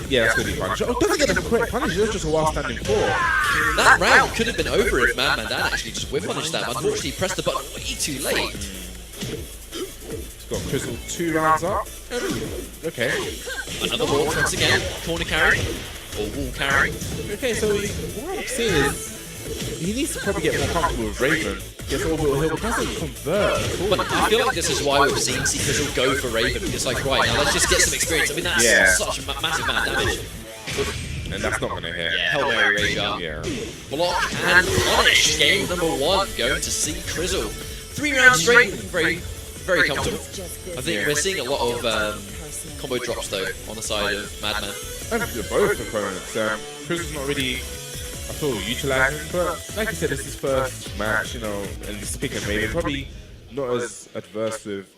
yeah, that's really punished. Oh, doesn't get a quick punish. It's just a while standing 4. That round could have been over if Madman Dan actually just whip punished that. Unfortunately, he pressed the button way too late. He's got Krizzle 2 rounds up. Okay. Another walk once again. Corner carry. Or wall carry. Okay, so what I'm seeing is he needs to probably get more comfortable with Raven. Gets orbital heal, but doesn't convert. But I feel like this is why we've seen C-Krizzle go for Raven. It's like, right, now let's just get some experience. I mean, that's such a massive amount of damage. And that's not going to hit. Yeah, Hail Mary Rage Art. Yeah. Block and punish. Game number 1 going to C-Krizzle. 3 rounds straight. Very, very comfortable. I think we're seeing a lot of combo drops, though, on the side of Madman. I think both opponents. Krizzle's not really at all utilising, but like I said, this is his first match, you know, and this pick and Raven. Probably not as adverse with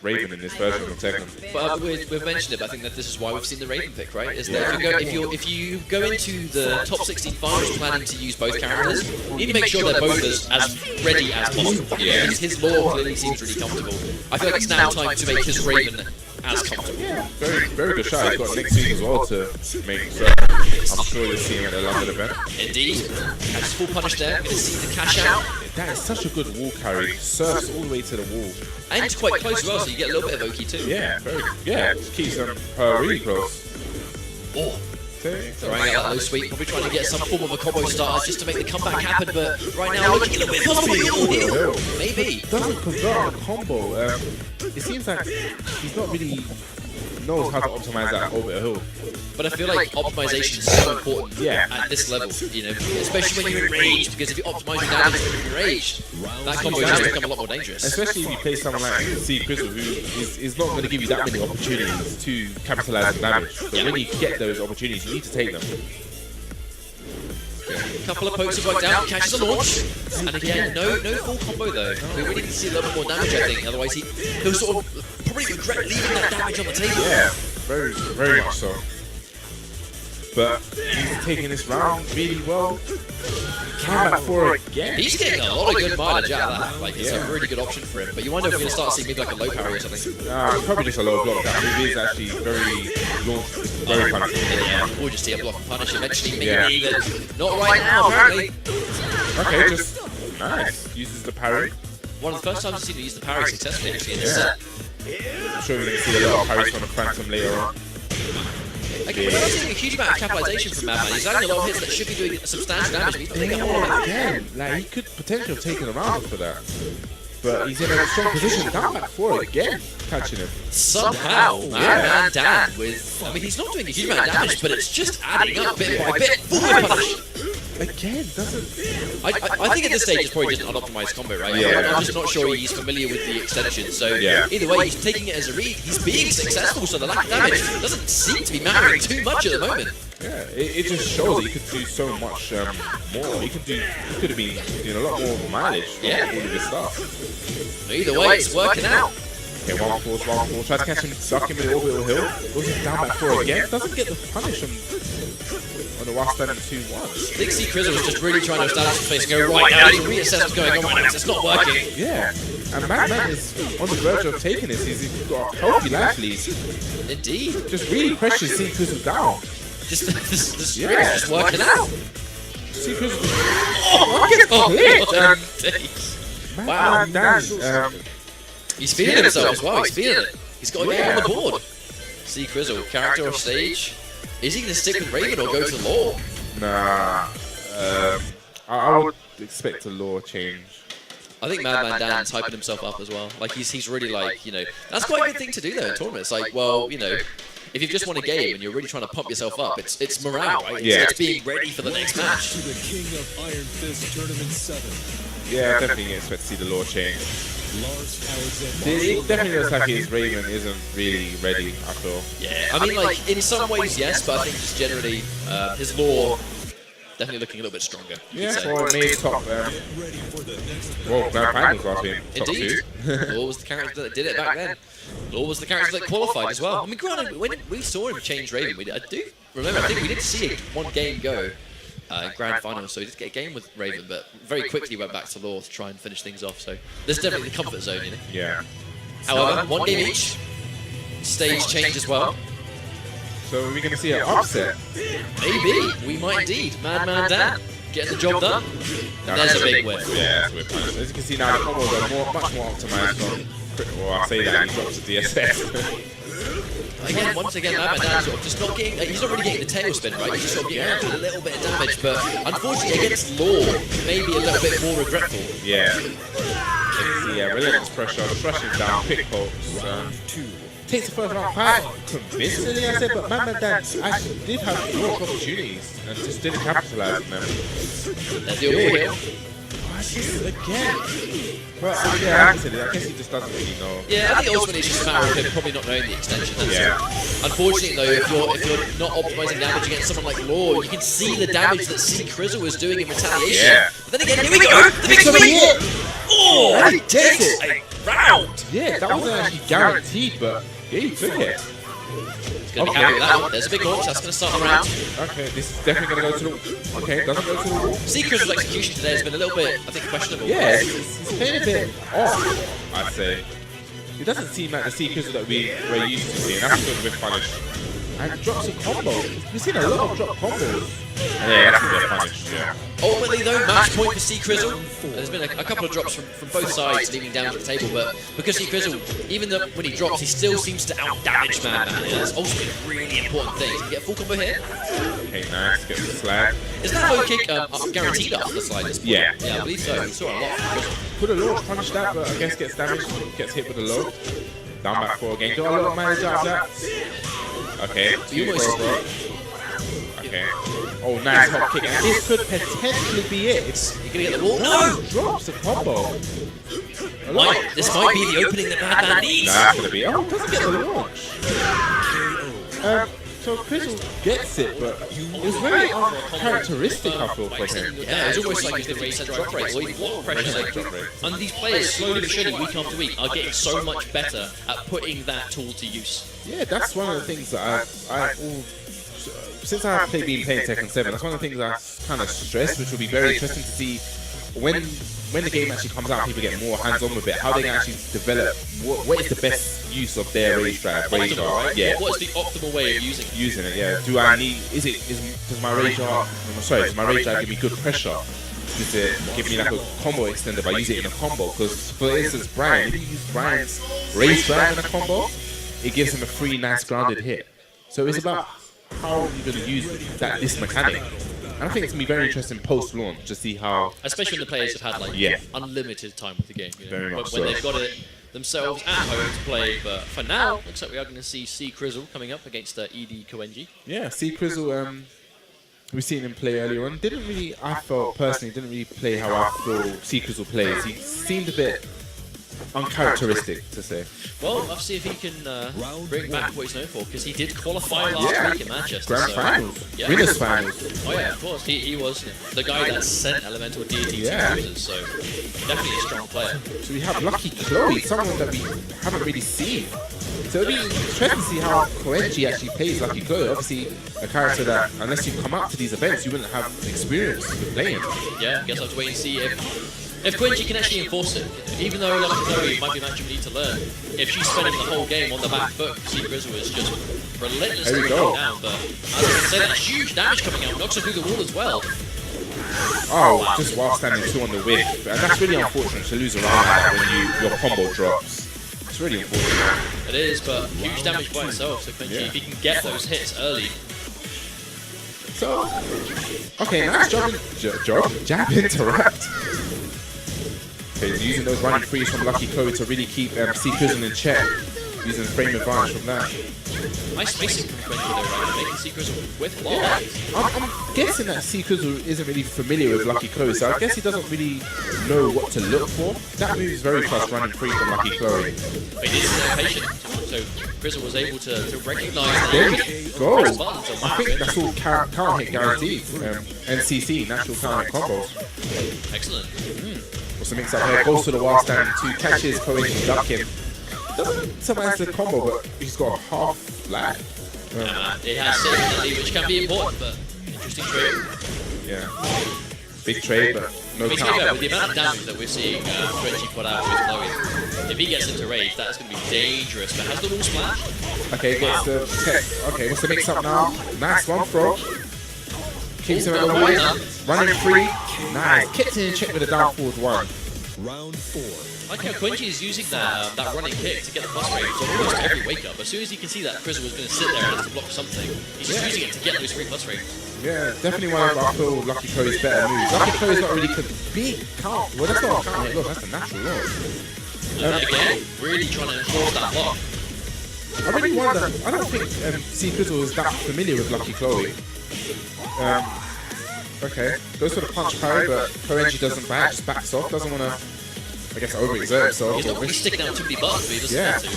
Raven in this version of Tekken. But we've mentioned it, but I think that this is why we've seen the Raven pick, right? Is that if you go into the top 16 finals planning to use both characters, you need to make sure they're both as ready as possible. Yeah. His lore clearly seems really comfortable. I feel like it's now time to make his Raven as comfortable. Yeah. Very good shot. He's got next week as well to make, so I'm sure you'll see him at the London event. Indeed. Catches full punish there. Going to see the cash out. That is such a good wall carry. Surfs all the way to the wall. And it's quite close as well, so you get a little bit of Oki too. Yeah, very good. Yeah, just keeps them really close. Oh. Trying out that low sweep, probably trying to get some form of a combo starter just to make the comeback happen, but right now looking a little bit possible. Maybe. Doesn't convert on a combo. It seems like he's not really knows how to optimize that orbital hill. But I feel like optimization is so important at this level, you know, especially when you're enraged, because if you optimize your damage when you're enraged, that combo just becomes a lot more dangerous. Especially if you play someone like C-Krizzle, who is not going to give you that many opportunities to capitalize on damage. But when you get those opportunities, you need to take them. A couple of pokes have worked out, catches a launch, and again, no full combo though. We really need to see a little bit more damage, I think, otherwise he'll sort of probably regret leaving that damage on the table. Yeah, very much so. But he's taking this round really well. Came back for it again. He's getting a lot of good mileage out of that. Like, it's a really good option for him. But you wonder if we're going to start seeing maybe like a low parry or something. Probably just a low block. That move is actually very punishable. Yeah, we'll just see a block and punish eventually. Maybe even. Not right now, apparently. Okay, just nice. Uses the parry. One of the first times I've seen him use the parry successfully actually in this set. I'm sure we're going to see a lot of parries from the Phantom later on. Again, we're not seeing a huge amount of capitalization from Madman. He's landing a lot of hits that should be doing substantial damage, but he's not taking a whole lot of Again, like he could potentially have taken a round for that. But he's in a strong position, down back for it again, catching him. Somehow, Madman Dan with, I mean, he's not doing a huge amount of damage, but it's just adding up bit by bit. Forward punish! Again, doesn't... I think at this stage it's probably just an unoptimized combo, right? Yeah. I'm just not sure he's familiar with the extension, so Yeah. either way, he's taking it as a read. He's being successful, so the lack of damage doesn't seem to be mattering too much at the moment. Yeah, it just shows that he could do so much more. He could have been doing a lot more mileage from all of his stuff. Either way, it's working out. Okay, one force. Tries to catch him, duck him in the orbital hill. Goes down back four again. Doesn't get the punish on the while standing 2-1. Big C-Krizzle was just really trying to establish his face and go, right now, I need to reassess what's going on right now, it's not working. Yeah, and Madman is on the verge of taking this. He's got a healthy life lead. Indeed. Just really pressures C-Krizzle down. Just the string is just working out. C-Krizzle Wow. Dan, He's feeling himself as well, he's feeling it. He's got a game on the board. C-Krizzle, character or stage? Is he going to stick with Raven or go to Law? nah, I would expect a law change. I think Madman Dan's hyping himself up as well. Like, he's really like, you know, that's quite a good thing to do though in tournaments. Like, well, you know, if you've just won a game and you're really trying to pump yourself up, it's morale, right? Yeah. It's being ready for the next match. To the King of Iron Fist Tournament 7. Yeah, definitely expect to see the law change. Lars Alexander. It definitely looks like his Raven isn't really ready, I feel. Yeah, I mean, like, in some ways, yes, but I think just generally, his Law definitely looking a little bit stronger. Yeah, for me, top, Ready for the next well, Grand Finals last week. Top Indeed. 2. Law was the character that did it back then. Law was the character that qualified as well. I mean, granted, when we saw him change Raven, I do remember, I think we did see one game go in Grand Finals, so he did get a game with Raven, but very quickly went back to Law to try and finish things off, so there's definitely the comfort zone, you know. Yeah. However, one game each, stage change as well. So are we going to see an upset? Maybe, we might indeed. Madman Dan, getting the job done. And there's a big win. Yeah, that's a win. As you can see now, the combos are much more optimized from critical. Well, I say that and he drops the DSS. Again, once again, Madman Dan sort of just not getting, he's not really getting the tail spin, right? He's just sort of getting a little bit of damage, but unfortunately against Law, maybe a little bit more regretful. Yeah. Yeah, relentless pressure, flushing down, pick pokes. Takes the first round quite convincingly, I said, but Madman Dan actually did have a lot of opportunities and just didn't capitalize on them. There's the overkill. Again. But yeah, I guess he just doesn't really know. Yeah, I think ultimately it's just a matter of him probably not knowing the extension. That's Yeah. it. Unfortunately though, if you're not optimizing damage against someone like Law, you can see the damage that C-Krizzle was doing in retaliation. Yeah. But then again, here we go! The big sweep! Oh, And he that takes takes it. a round! Yeah, that wasn't actually guaranteed, but yeah, he took it. He's going to be happy with that one. There's a big launch, that's going to start the round. Okay, this is definitely going to go to the... Okay, doesn't go to the wall. C-Krizzle's execution today has been a little bit, I think, questionable. Yeah, he's playing a bit off, I'd say. It doesn't seem like the C-Krizzle that we're used to seeing. That's good with punish. And drops a combo. We've seen a lot of drop combos. Yeah, that's a bit of punish, yeah. Ultimately though, match point for C-Krizzle. There's been a couple of drops from both sides leaving down to the table, but because C-Krizzle, even though when he drops, he still seems to out-damage Madman. That's ultimately a really important thing. Can you get a full combo here? Okay, nice. Get the slide. Is that low kick guaranteed after the slide? This point? Yeah. Yeah, I believe so. We saw a lot from Krizzle. Put a launch, punish that, but I guess gets damaged. Gets hit with a low. Down back 4 again. Got a lot of manage out of that. Okay, You almost- Okay. Oh, nice hop kick. And this could potentially be it. It's You gonna get the wall? No! drops the combo. This might be the opening that Madman needs. Nah, that's gonna be. Oh, doesn't get the launch. So Krizzle gets it, but it was very uncharacteristic, I feel, from him. Yeah, it's almost like his 50% drop rate, or even block pressure. And these players, slowly but surely, week after week, are getting so much better at putting that tool to use. Yeah, that's one of the things that since I've been playing Tekken 7, that's one of the things I kind of stressed, which will be very interesting to see when the game actually comes out, people get more hands-on with it, how they can actually develop what is the best use of their rage drive, rage art. Right? Yeah. What is the optimal way of using it? Yeah. Do I need? Does my rage art? Does my rage drive give me good pressure? Does it give me like a combo extender if I use it in a combo? Because for instance, Brian, if you use Brian's rage drive in a combo, it gives him a free nice grounded hit. So it's about how you're going to use this mechanic. And I think it's going to be very interesting post-launch to see how... Especially when the players have had like unlimited time with the game. You know? Very much when so. they've got it themselves at home to play. But for now, looks like we are going to see C-Krizzle coming up against ED Koenji. Yeah, C-Krizzle, we've seen him play earlier on. I felt personally, didn't really play how I feel C-Krizzle plays. He seemed a bit uncharacteristic, to say. Well, I'll see if he can bring back what he's known for, because he did qualify last week in Manchester. Grand finals, yeah. winners finals. Oh yeah, of course. He was the guy that sent Elemental deity to users, so definitely a strong player. So we have Lucky Chloe, someone that we haven't really seen. So it'll be interesting to see how Koenji actually plays Lucky Chloe. Obviously, a character that, unless you come up to these events, you wouldn't have experience with playing. Yeah, I guess I'll have to wait and see if Koenji can actually enforce it. Even though Lucky Chloe might be a match we need to learn, if she's spending the whole game on the back foot, C-Krizzle is just relentlessly going down. But I was going to say, that's huge damage coming out, knocks her through the wall as well. Oh, wow. Just while standing 2 on the whiff. And that's really unfortunate to lose a round like that when your combo drops. It's really unfortunate. It is, but huge damage by itself. So Koenji, if he can get those hits early. So, okay, nice jab interrupt. Okay, using those running frees from Lucky Chloe to really keep C-Krizzle in check. Using frame advantage from that. Nice spacing from Koenji though, right? Making C-Krizzle with block. I'm guessing that C-Krizzle isn't really familiar with Lucky Chloe, so I guess he doesn't really know what to look for. That move is very fast running free from Lucky Chloe. But he is patient, so Krizzle was able to recognize There that. we go. I think that's all count hit guaranteed. NCC, natural count hit combos. Excellent. What's the mix up here? Goes to the wall stand, 2 catches, Koenji ducking. Doesn't survive the combo, but he's got a half life. It has certainly, which can be important, but interesting trade. Yeah. Big trade, but no count. With the amount of damage that we're seeing Koenji put out with Chloe, if he gets into rage, that's going to be dangerous. But has the wall splash? Okay, gets the tech. Okay, what's the mix up now? Nice one throw. Keeps him at the way. Running free. Nice. Kept it in check with a down forward 1. Round 4. I like how Koenji is using that running kick to get the plus range on almost every wake up. As soon as he can see that Krizzle was going to sit there and have to block something, he's just using it to get those 3 plus ranges. Yeah, definitely one of I feel Lucky Chloe's better moves. Lucky Chloe's not really big count. Well, that's not a count hit look, that's a natural look. Again, really trying to enforce that block. I really wonder, I don't think C-Krizzle is that familiar with Lucky Chloe. Okay, goes for the punch parry, but Koenji doesn't back, just backs off, doesn't want to, I guess, overexert himself. He's not really sticking out too many buttons, but he doesn't have to.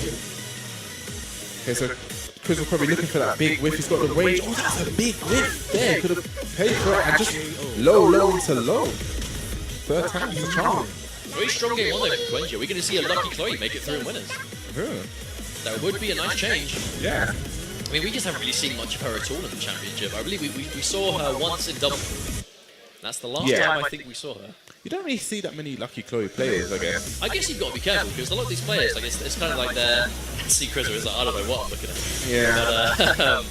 Okay, so Krizzle probably looking for that big whiff. He's got the rage. Oh, that's a big whiff there. Could have paid for it and just low into low. 3rd time's the charm. Very strong game 1 there from Koenji. We're going to see a Lucky Chloe make it through in winners. That would be a nice change. Yeah. I mean, we just haven't really seen much of her at all in the championship. I believe we saw her once in double. That's the last time I think we saw her. You don't really see that many Lucky Chloe players, I guess. I guess you've got to be careful, because a lot of these players, like it's kind of like their C-Krizzle is like, I don't know what I'm looking at. Yeah. But,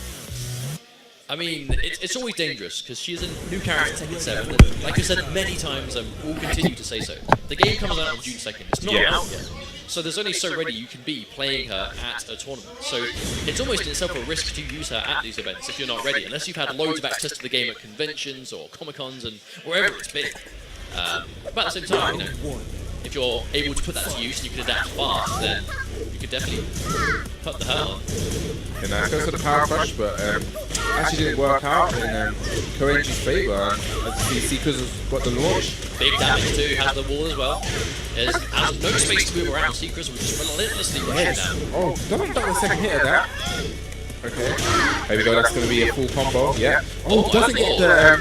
I mean, it's always dangerous, because she's a new character in Tekken 7, and like I said many times, we'll continue to say so. The game comes out on June 2nd, it's not out yet. So there's only so ready you can be playing her at a tournament. So it's almost in itself a risk to use her at these events if you're not ready, unless you've had loads of access to the game at conventions or Comic-Cons and wherever it's been. But at the same time, you know, if you're able to put that to use and you can adapt fast, then you could definitely put the hurt on. And it goes for the power crush, but actually didn't work out in Koenji's favour. C-Krizzle's got the launch. Big damage too, has the wall as well. Has no space to move around. C-Krizzle just relentlessly rushing down. Oh, doesn't duck the second hit of that. Okay. There we go. That's going to be a full combo. Yeah. Oh, doesn't get the.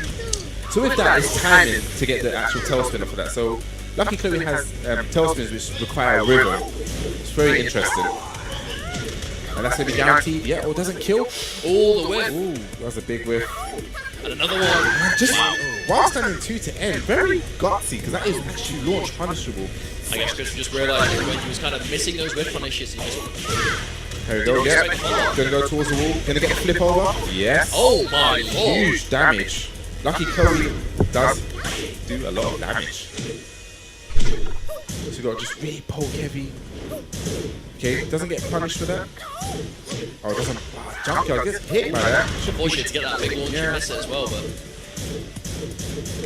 So with that, it's timing to get the actual tail spinner for that. So Lucky Chloe has tail spinners which require rhythm. It's very interesting. And that's going to be guaranteed. Yeah. Oh, doesn't kill. All the whiff. Ooh, that was a big whiff. And another one. Just while standing 2 to end, very gutsy because that is actually launch punishable. I guess Chris just realised that when he was kind of missing those whiff punishes, he just... There we go, yeah. Gonna go towards the wall. Gonna get a flip over. Yes. Oh my lord. Huge damage. Lucky Chloe does do a lot of damage. So you got to just really poke heavy. Okay, doesn't get punished for that. Oh, doesn't. Junkyard gets hit by that. Unfortunate to get that big launch and miss it as well, but...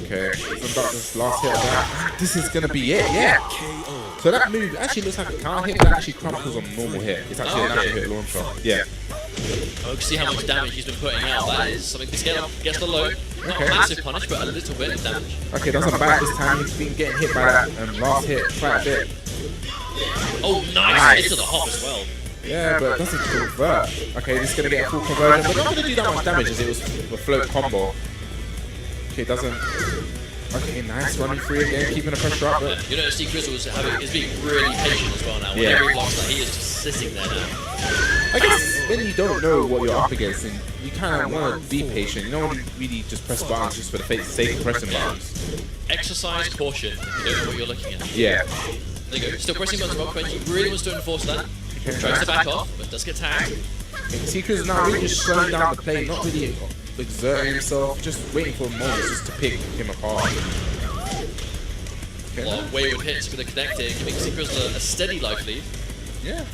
Okay, so about this last hit of that. This is gonna be it, yeah. So that move actually looks like a counter hit, but that actually crumples on normal hit. It's actually a natural hit launcher. Yeah. Oh, you can see how much damage he's been putting out. That is something to gets the low. Not a massive punish, but a little bit of damage. Okay, doesn't bite this time. He's been getting hit by that last hit quite a bit. Oh, nice! Into the hop as well. Yeah, but it doesn't convert. Okay, this is going to get a full conversion, but not going to do that much damage as it was a float combo. Okay, doesn't... Okay, nice, running free again, keeping the pressure up. But... You know, C-Krizzle is being really patient as well now. Whenever he blocks that, he is just sitting there now. I guess when you don't know what you're up against, and you kind of want to be patient, you don't want to really just press buttons just for the sake of pressing buttons. Exercise caution if you don't know what you're looking at. Yeah. There you go, still pressing buttons well, Quench. He really wants to enforce that. Tries to back off, but does get tagged. C-Krizzle now really just slowing down the play, not really exerting himself, just waiting for a moment just to pick him apart. A lot of wayward hits for the connecting, giving C-Krizzle a steady life lead. Yeah.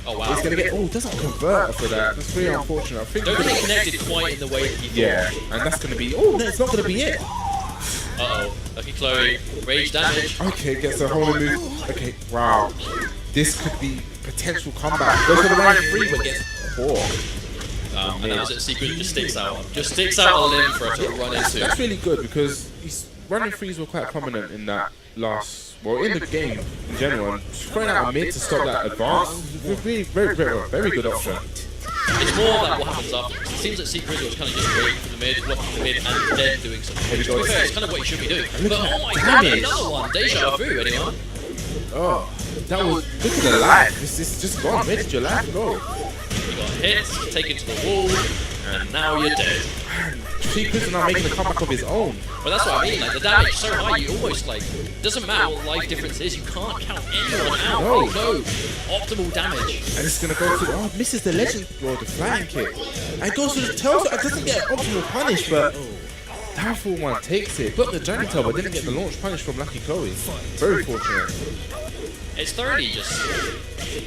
Oh wow. He's gonna get. Oh, doesn't convert for that. That's really unfortunate. I think. Don't think it connected quite in the way that he thought. Yeah, and that's gonna be. Oh, no, it's not gonna be it. Uh-oh. Lucky Chloe. Rage damage. Okay, gets a whole new move. Okay, wow. This could be potential comeback. Goes for the running free, but gets 4. And that was it. C-Krizzle just sticks out. Just sticks out a limb for us to run into. That's really good because his running frees were quite prominent in that last. Well, in the game in general, and throwing out a mid to stop that advance would be very good option. It's more about what happens after. It seems that C-Krizzle was kind of just waiting for the mid, blocking the mid, and then doing something. To be fair, it's kind of what you should be doing. But oh my god, another one! Deja vu, anyone? Oh, that was. Look at the life. It's just gone. Where did your life go? You got hit, taken to the wall, and now you're dead. C-Krizzle now making a comeback of his own. But that's what I mean, like the damage is so high, you almost like, doesn't matter what life difference is, you can't count anyone out. No. Oh no, optimal damage. And it's gonna go to, oh, misses the legend, or the flying kick. And it goes to the tail, so it doesn't get an optimal punish, but Downfall 1 takes it. Got the dragon tail, but didn't get the launch punish from Lucky Chloe. Very fortunate. It's thoroughly just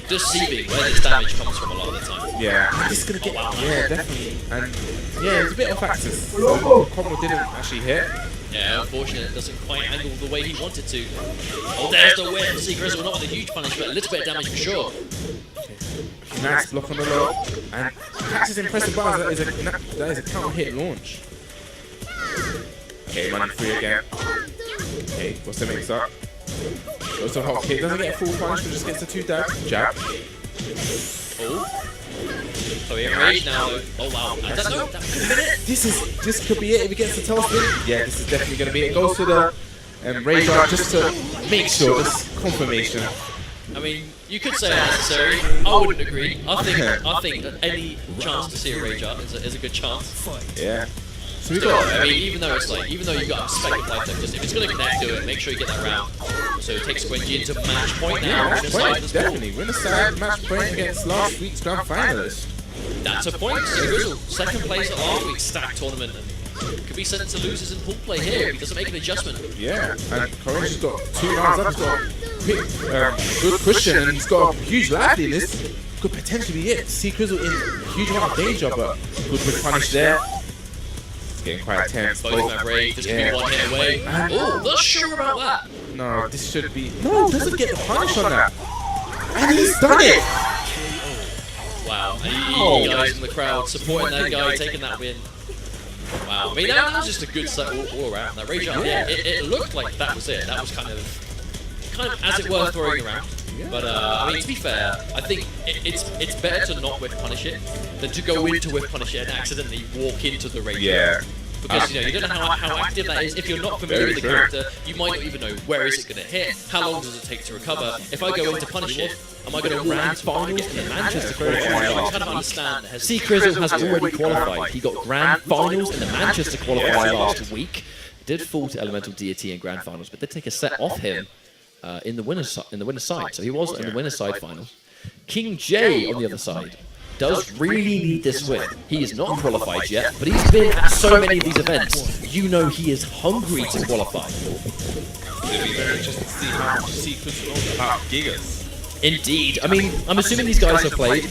deceiving where this damage comes from a lot of the time. Yeah, this is gonna get, yeah, definitely. And yeah, it's a bit of factors. The combo didn't actually hit. Yeah, unfortunately, it doesn't quite handle the way he wanted to. Oh, there's the win. C-Krizzle, not with a huge punish, but a little bit of damage for sure. Okay. Nice block on the low. And catches impressive bars. That is a counter hit launch. Okay, running free again. Okay, what's the mix up? Goes to a hot kick. Doesn't get a full punish, but just gets a 2 jab. Oh. So we have rage now. Oh wow. That could have been it. This could be it if he gets the tail spin. Yeah, this is definitely going to be it. Goes to the rage art just to make sure this confirmation. I mean, you could say unnecessary. I wouldn't agree. I think that any chance to see a rage art is a good chance. Yeah. So we got. I mean, even though you got a spec life, just if it's going to connect to it, make sure you get that round. So it takes Quenji into match point now. Match point, definitely. Winner side, match point against last week's grand finalist. That's a point. C-Krizzle, second place at last week's stack tournament. And could be sent to losers in pool play here if he doesn't make an adjustment. Yeah, and Corinne's got 2 rounds up. He's got a good cushion and he's got a huge liveliness. Could potentially be it. C-Krizzle in a huge amount of danger, but good with punish there. Getting quite tense. Both have rage. This could be 1 hit away. Oh, not sure about that. No, this should be. No, doesn't get the punish on that. And he's done it. Wow. And you guys in the crowd supporting that guy, taking that win. Wow. I mean, that was just a good set all around. That rage out, yeah, it looked like that was it. That was kind of as it were, throwing around. But I mean, to be fair, I think it's better to not whiff punish it than to go into whiff punish it and accidentally walk into the rage. Yeah. Because you don't know how active that is. If you're not familiar with the character, you might not even know where is it going to hit, how long does it take to recover. If I go into punish it, am I going to grand finals in the Manchester qualifier? I kind of understand. C-Krizzle has already qualified. He got grand finals in the Manchester qualifier last week. Did fall to Elemental Deity in grand finals, but did take a set off him in the winner's side. So he was in the winner's side finals. King J on the other side does really need this win. He is not qualified yet, but he's been at so many of these events. You know he is hungry to qualify. It'll be very interesting to see how much C-Krizzle knows about Gigas. Indeed. I mean, I'm assuming these guys have played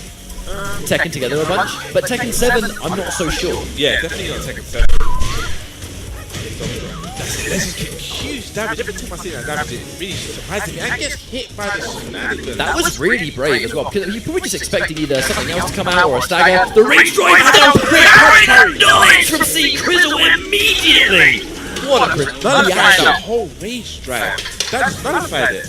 Tekken together a bunch, but Tekken 7, I'm not so sure. Yeah, definitely not Tekken 7. That's huge damage. Every time I see that damage, it really surprises me. And gets hit by the shenanigans. That was really brave as well, because you probably just expecting either something else to come out or a stagger. The rage drive down quick knowledge from C-Krizzle immediately! What a Nullified reaction! the whole rage drag. That just nullified it.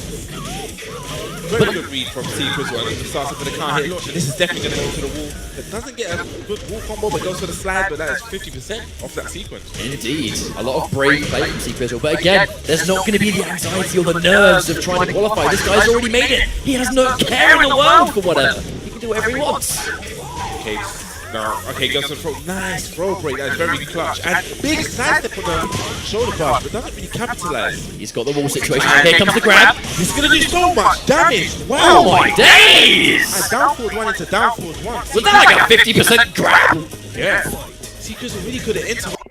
Very good read from C-Krizzle, and he starts up with a can't hit launch, and this is definitely going to go to the wall. It doesn't get a good wall combo, but goes for the slide, but that is 50% off that sequence. Indeed, a lot of brave play from C-Krizzle, but again, there's not going to be the anxiety or the nerves of trying to qualify. This guy's already made it. He has no care in the world for whatever. He can do whatever he wants. Okay, no. Okay, goes to the throw. Nice throw break, that is very clutch. And big side step on the shoulder bar, but doesn't really capitalize. He's got the wall situation. Here comes the grab. He's going to do so much damage. Wow. Oh my days! And down forward 1 into down forward 1. Was that like a 50% grab? Yeah. C-Krizzle really good at interrupting.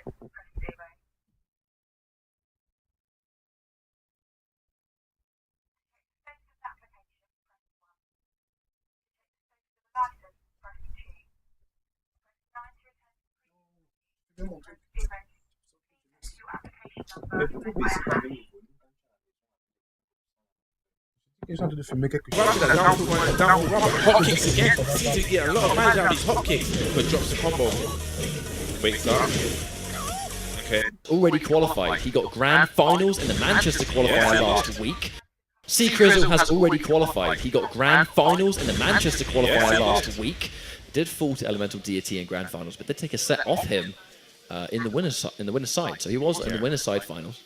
Hot kicks again. Seems to get a lot of damage out of these hot kicks, but drops the combo. Wakes up. Okay. Already qualified. He got grand finals in the Manchester qualifier last week. C-Krizzle has already qualified. He got grand finals in the Manchester qualifier last week. Did fall to Elemental Deity in grand finals, but did take a set off him in the winner's side. So he was in the winner's side finals.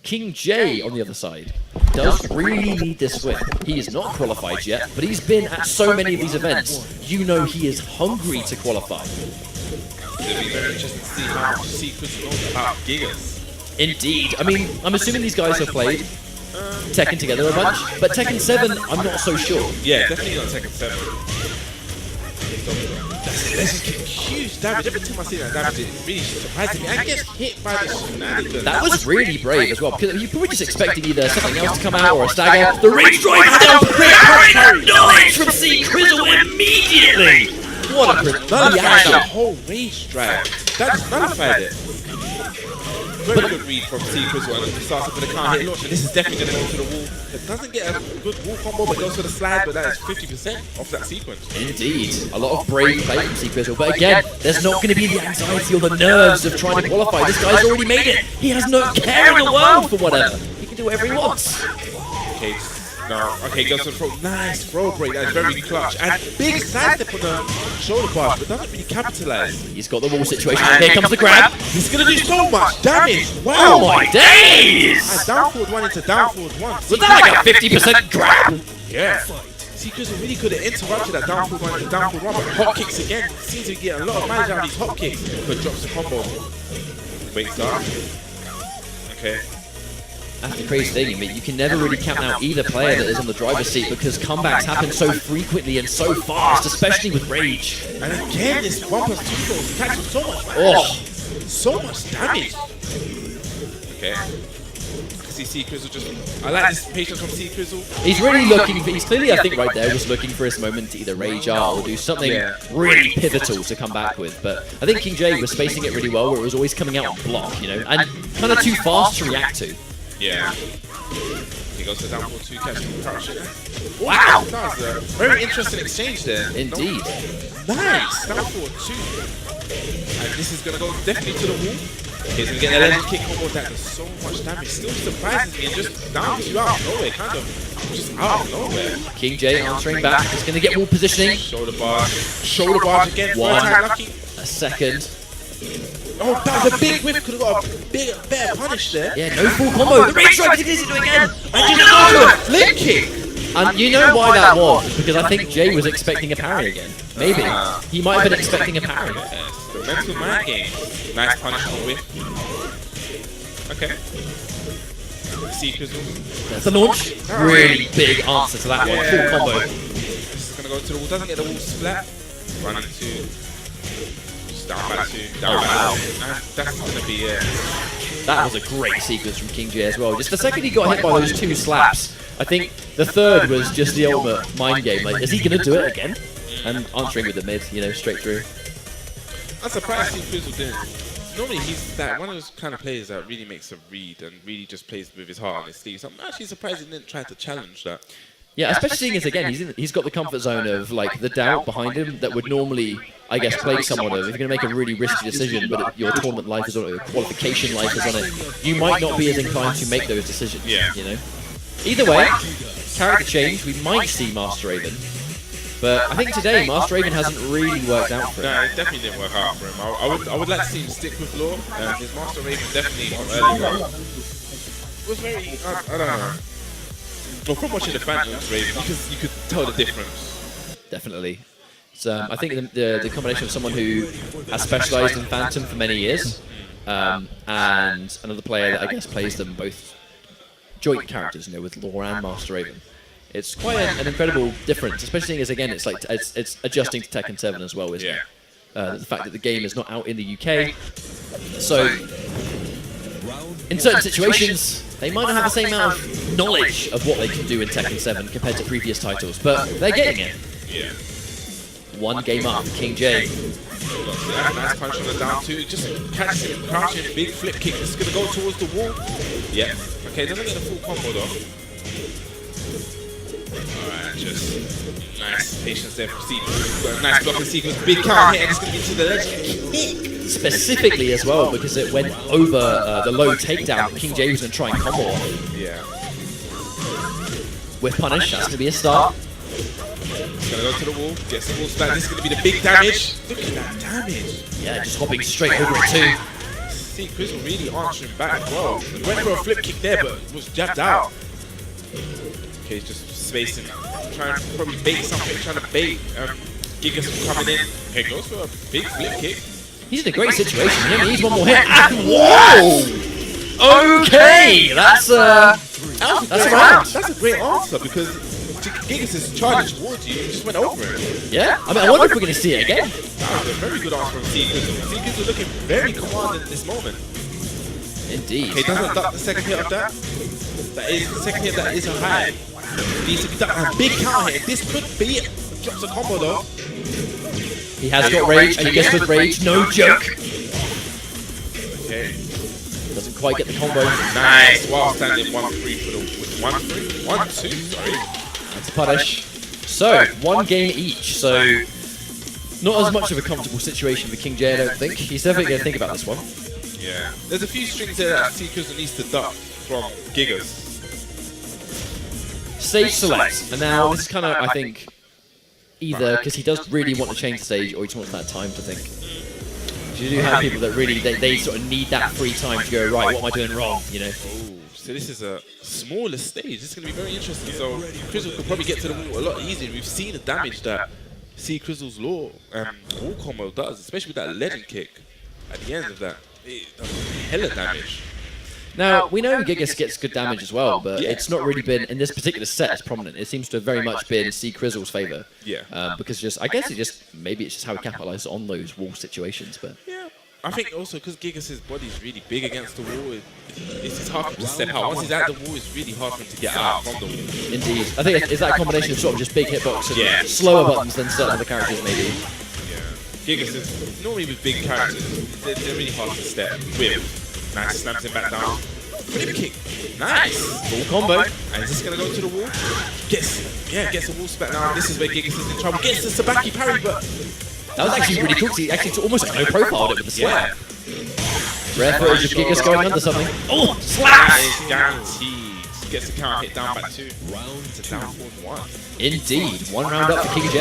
King J on the other side does really need this win. He is not qualified yet, but he's been at so many of these events. You know he is hungry to qualify. It'll be very interesting to see how much C-Krizzle knows about Gigas. Indeed. I mean, I'm assuming these guys have played Tekken together a bunch, but Tekken 7, I'm not so sure. Yeah, definitely not Tekken 7. That's huge damage. Every time I see that damage, it really surprises me. And gets hit by the shenanigans. That was really brave as well, because you probably just expecting either something else to come out or a stagger. The rage drive down quick knowledge from C-Krizzle immediately! What a Nullified the reaction! whole rage drag. That just nullified it. Very good read from C-Krizzle, and he starts up with a can't hit launch, and this is definitely going to go to the wall. It doesn't get a good wall combo, but goes for the slide, but that is 50% off that sequence. Indeed, a lot of brave play from C-Krizzle, but again, there's not going to be the anxiety or the nerves of trying to qualify. This guy's already made it. He has no care in the world for whatever. He can do whatever he wants. Okay, no. Okay, goes to the throw. Nice throw break, that is very clutch. And big side step on the shoulder bar, but doesn't really capitalize. He's got the wall situation. Here comes the grab. He's going to do so much damage. Wow. Oh my days! And down forward 1 into down forward 1. Was that like a 50% grab? Yeah. C-Krizzle really good at interrupting that down forward 1 into down forward 1, but hot kicks again. Seems to get a lot of damage out of these hot kicks, but drops the combo. Wakes up. Okay. That's the crazy thing, I mean, you can never really count out either player that is on the driver's seat because comebacks happen so frequently and so fast, especially with Rage. And again, this 1+2 goes catches so much damage. Oh, So much damage. Okay. I see C-Krizzle just... I like this patience from C-Krizzle. he's really looking for, he's clearly, I think right there, was looking for his moment to either rage out or do something really pivotal to come back with. But I think King J was spacing it really well where it was always coming out on block, you know, and kind of too fast to react to. Yeah. He goes to down forward 2, catching the crouch. Wow! That was a very interesting exchange there. Indeed. Nice! Down forward 2. And this is going to go definitely to the wall. He's gonna get the legend kick combo that does so much damage. Still surprises me and just downs you out of nowhere, kind of just out of nowhere. King J answering back. He's going to get wall positioning. Shoulder barge again. One. Time lucky. A second. Oh, that was a big whiff. Could have got a better punish there. Yeah, no full combo. The rage drive is easy to do again. And just go to a flip kick. And you know why that was? Because I think Jay was expecting a parry again. Maybe. He might have been expecting a parry. Yes, the mental mind game. Nice punish on whiff. Okay. C-Krizzle. That's the launch. Really big answer to that one. Full combo. This is going to go to the wall. Doesn't get the wall splat. Run into. Just down back to. Down back. That's going to be it. That was a great sequence from King J as well. Just the second he got hit by those 2 slaps, I think the third was just the ultimate mind game. Like, is he going to do it again? And answering with the mid, you know, straight through. I'm surprised C-Krizzle didn't. Normally he's that one of those kind of players that really makes a read and really just plays with his heart on his sleeve. So I'm actually surprised he didn't try to challenge that. Yeah, especially seeing as, again, he's got the comfort zone of, like, the doubt behind him that would normally, I guess, plague someone of. If you're going to make a really risky decision, but your tournament life is on it, your qualification life is on it, you might not be as inclined to make those decisions, you know? Either way, character change, we might see Master Raven. But I think today, Master Raven hasn't really worked out for him. No, it definitely didn't work out for him. I would like to see him stick with Law. His Master Raven definitely from early on was very, I don't know. Well, from watching the Phantoms Raven, you could tell the difference. Definitely. So I think the combination of someone who has specialised in Phantom for many years, and another player that I guess plays them both joint characters, you know, with Law and Master Raven. It's quite an incredible difference, especially as, again, it's like it's adjusting to Tekken 7 as well, isn't it? The fact that the game is not out in the UK. So, in certain situations, they might not have the same amount of knowledge of what they can do in Tekken 7 compared to previous titles, but they're getting it. Yeah. One game up, King J. Nice punch on the down two. Just catches him, crouching, big flip kick. This is going to go towards the wall. Yeah. Okay, doesn't get the full combo though. Alright, just nice patience there from C-Krizzle. Nice blocking sequence, big count hit, and it's going to be to the legend. Specifically as well, because it went over the low takedown. King J was going to try and combo on it. Yeah. With punish, that's going to be a start. He's going to go to the wall, gets the wall splat. This is going to be the big damage. Look at that damage. Yeah, just hopping straight over it too. C-Krizzle really answering back well. He went for a flip kick there, but was jabbed out. Okay, he's just spacing, trying to probably bait something, trying to bait Gigas from coming in. Okay, goes for a big flip kick. He's in a great situation. He only needs one more hit. And whoa! Okay, that's a round. That's a great answer because Gigas is charging towards you. You just went over it. Yeah, I mean, I wonder if we're going to see it again. That was a very good answer from C-Krizzle. C-Krizzle looking very commanding at this moment. Indeed. Okay, doesn't duck the second hit of that. That is the second hit. That is a high. Needs to be ducked. A big counter hit. This could be it. Drops a combo though. He has got rage, and he gets with rage. No joke. Okay. Doesn't quite get the combo. Nice. While standing 1-3 for the 1-3, 1-2. Sorry. That's a punish. So 1 game each. So not as much of a comfortable situation for King J, I don't think. He's definitely going to think about this one. Yeah. There's a few strings there that C-Krizzle needs to duck from Gigas. Stage select, and now this is kind of, I think, either because he does really want to change the stage, or he just wants that time to think. You do have people that really, they sort of need that free time to go, right, what am I doing wrong, you know? Oh, so this is a smaller stage. This is going to be very interesting. So Krizzle could probably get to the wall a lot easier. We've seen the damage that C-Krizzle's wall combo does, especially with that legend kick at the end of that. It does hella damage. Now, we know Gigas gets good damage as well, but it's not really been, in this particular set, as prominent. It seems to have very much been C-Krizzle's favour. Yeah. Because just, I guess maybe it's just how he capitalises on those wall situations, but... Yeah. I think also because Gigas' body's really big against the wall, it's hard for him to step out. Once he's at the wall, it's really hard for him to get out from the wall. Indeed. I think it's that combination of sort of just big hitbox and slower buttons than certain other characters, maybe. Yeah. Gigas is, normally with big characters, they're really hard to step with. Nice, slams him back down. Flip kick. Nice. Full combo. And is this going to go to the wall? Gets the wall spat now. This is where Gigas is in trouble. Gets the Sabaki parry, but... That was actually really cool. He actually almost no profiled it with the slap. Rare footage of Gigas going under something. Oh, That slaps! is guaranteed. Gets the count hit down by 2. Round It's a 2. down 4-1. Indeed, 1 round up for King J.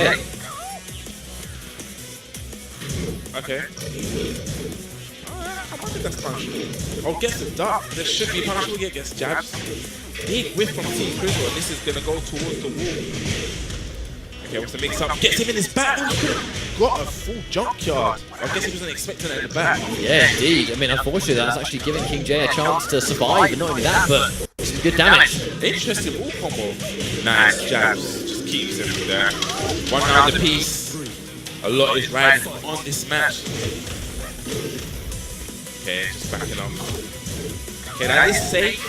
Okay. I wonder if that's punishable. Oh, gets the duck. There should be punishable. Yeah, gets jabs. Big whiff from C-Krizzle, and this is going to go towards the wall. Okay, what's the mix up? Gets him in his back. Oh, he could have got a full junkyard. I guess he wasn't expecting it in the back. Yeah, indeed. I mean, unfortunately, that's actually giving King J a chance to survive, and not only that, but some good damage. Interesting wall combo. Nice jabs. Just keeps him there. 1 round apiece. A lot is riding on this match. Okay, just backing up. Okay, that is safe.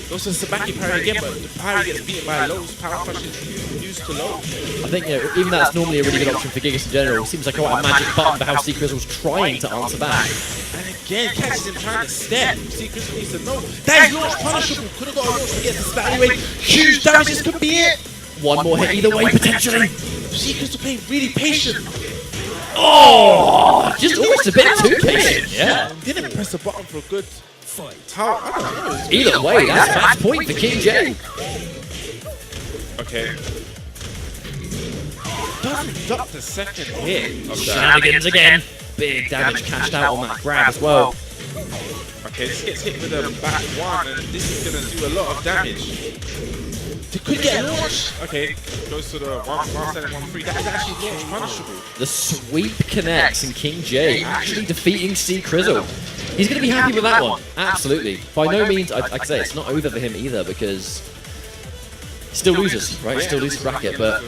Goes to Sabaki parry again, but the parry gets beaten by lows. Power crush is used to low. I think, you know, even though that's normally a really good option for Gigas in general, it seems like quite a magic button for how C-Krizzle's trying to answer back. And again, catches him trying to step. C-Krizzle needs to know. That is launch punishable. Could have got a launch against the stat anyway. Huge damage, this could be it. One more hit either way, potentially. C-Krizzle playing really patient. Oh, just almost a bit too patient. Yeah. Didn't press the button for a good fight. How? I don't know. Either way, that's match point for King J. Okay. Doesn't duck the second hit of that. Shenanigans again. Big damage cashed out on that grab as well. Okay, this gets hit with a back 1, and this is going to do a lot of damage. They could get a launch. Okay, goes to the 1-7-1-3. That is actually launch punishable. The sweep connects, and King J actually defeating C-Krizzle. He's going to be happy with that one. Absolutely. By no means, I can say it's not over for him either, because he still loses, right? Still loses bracket, but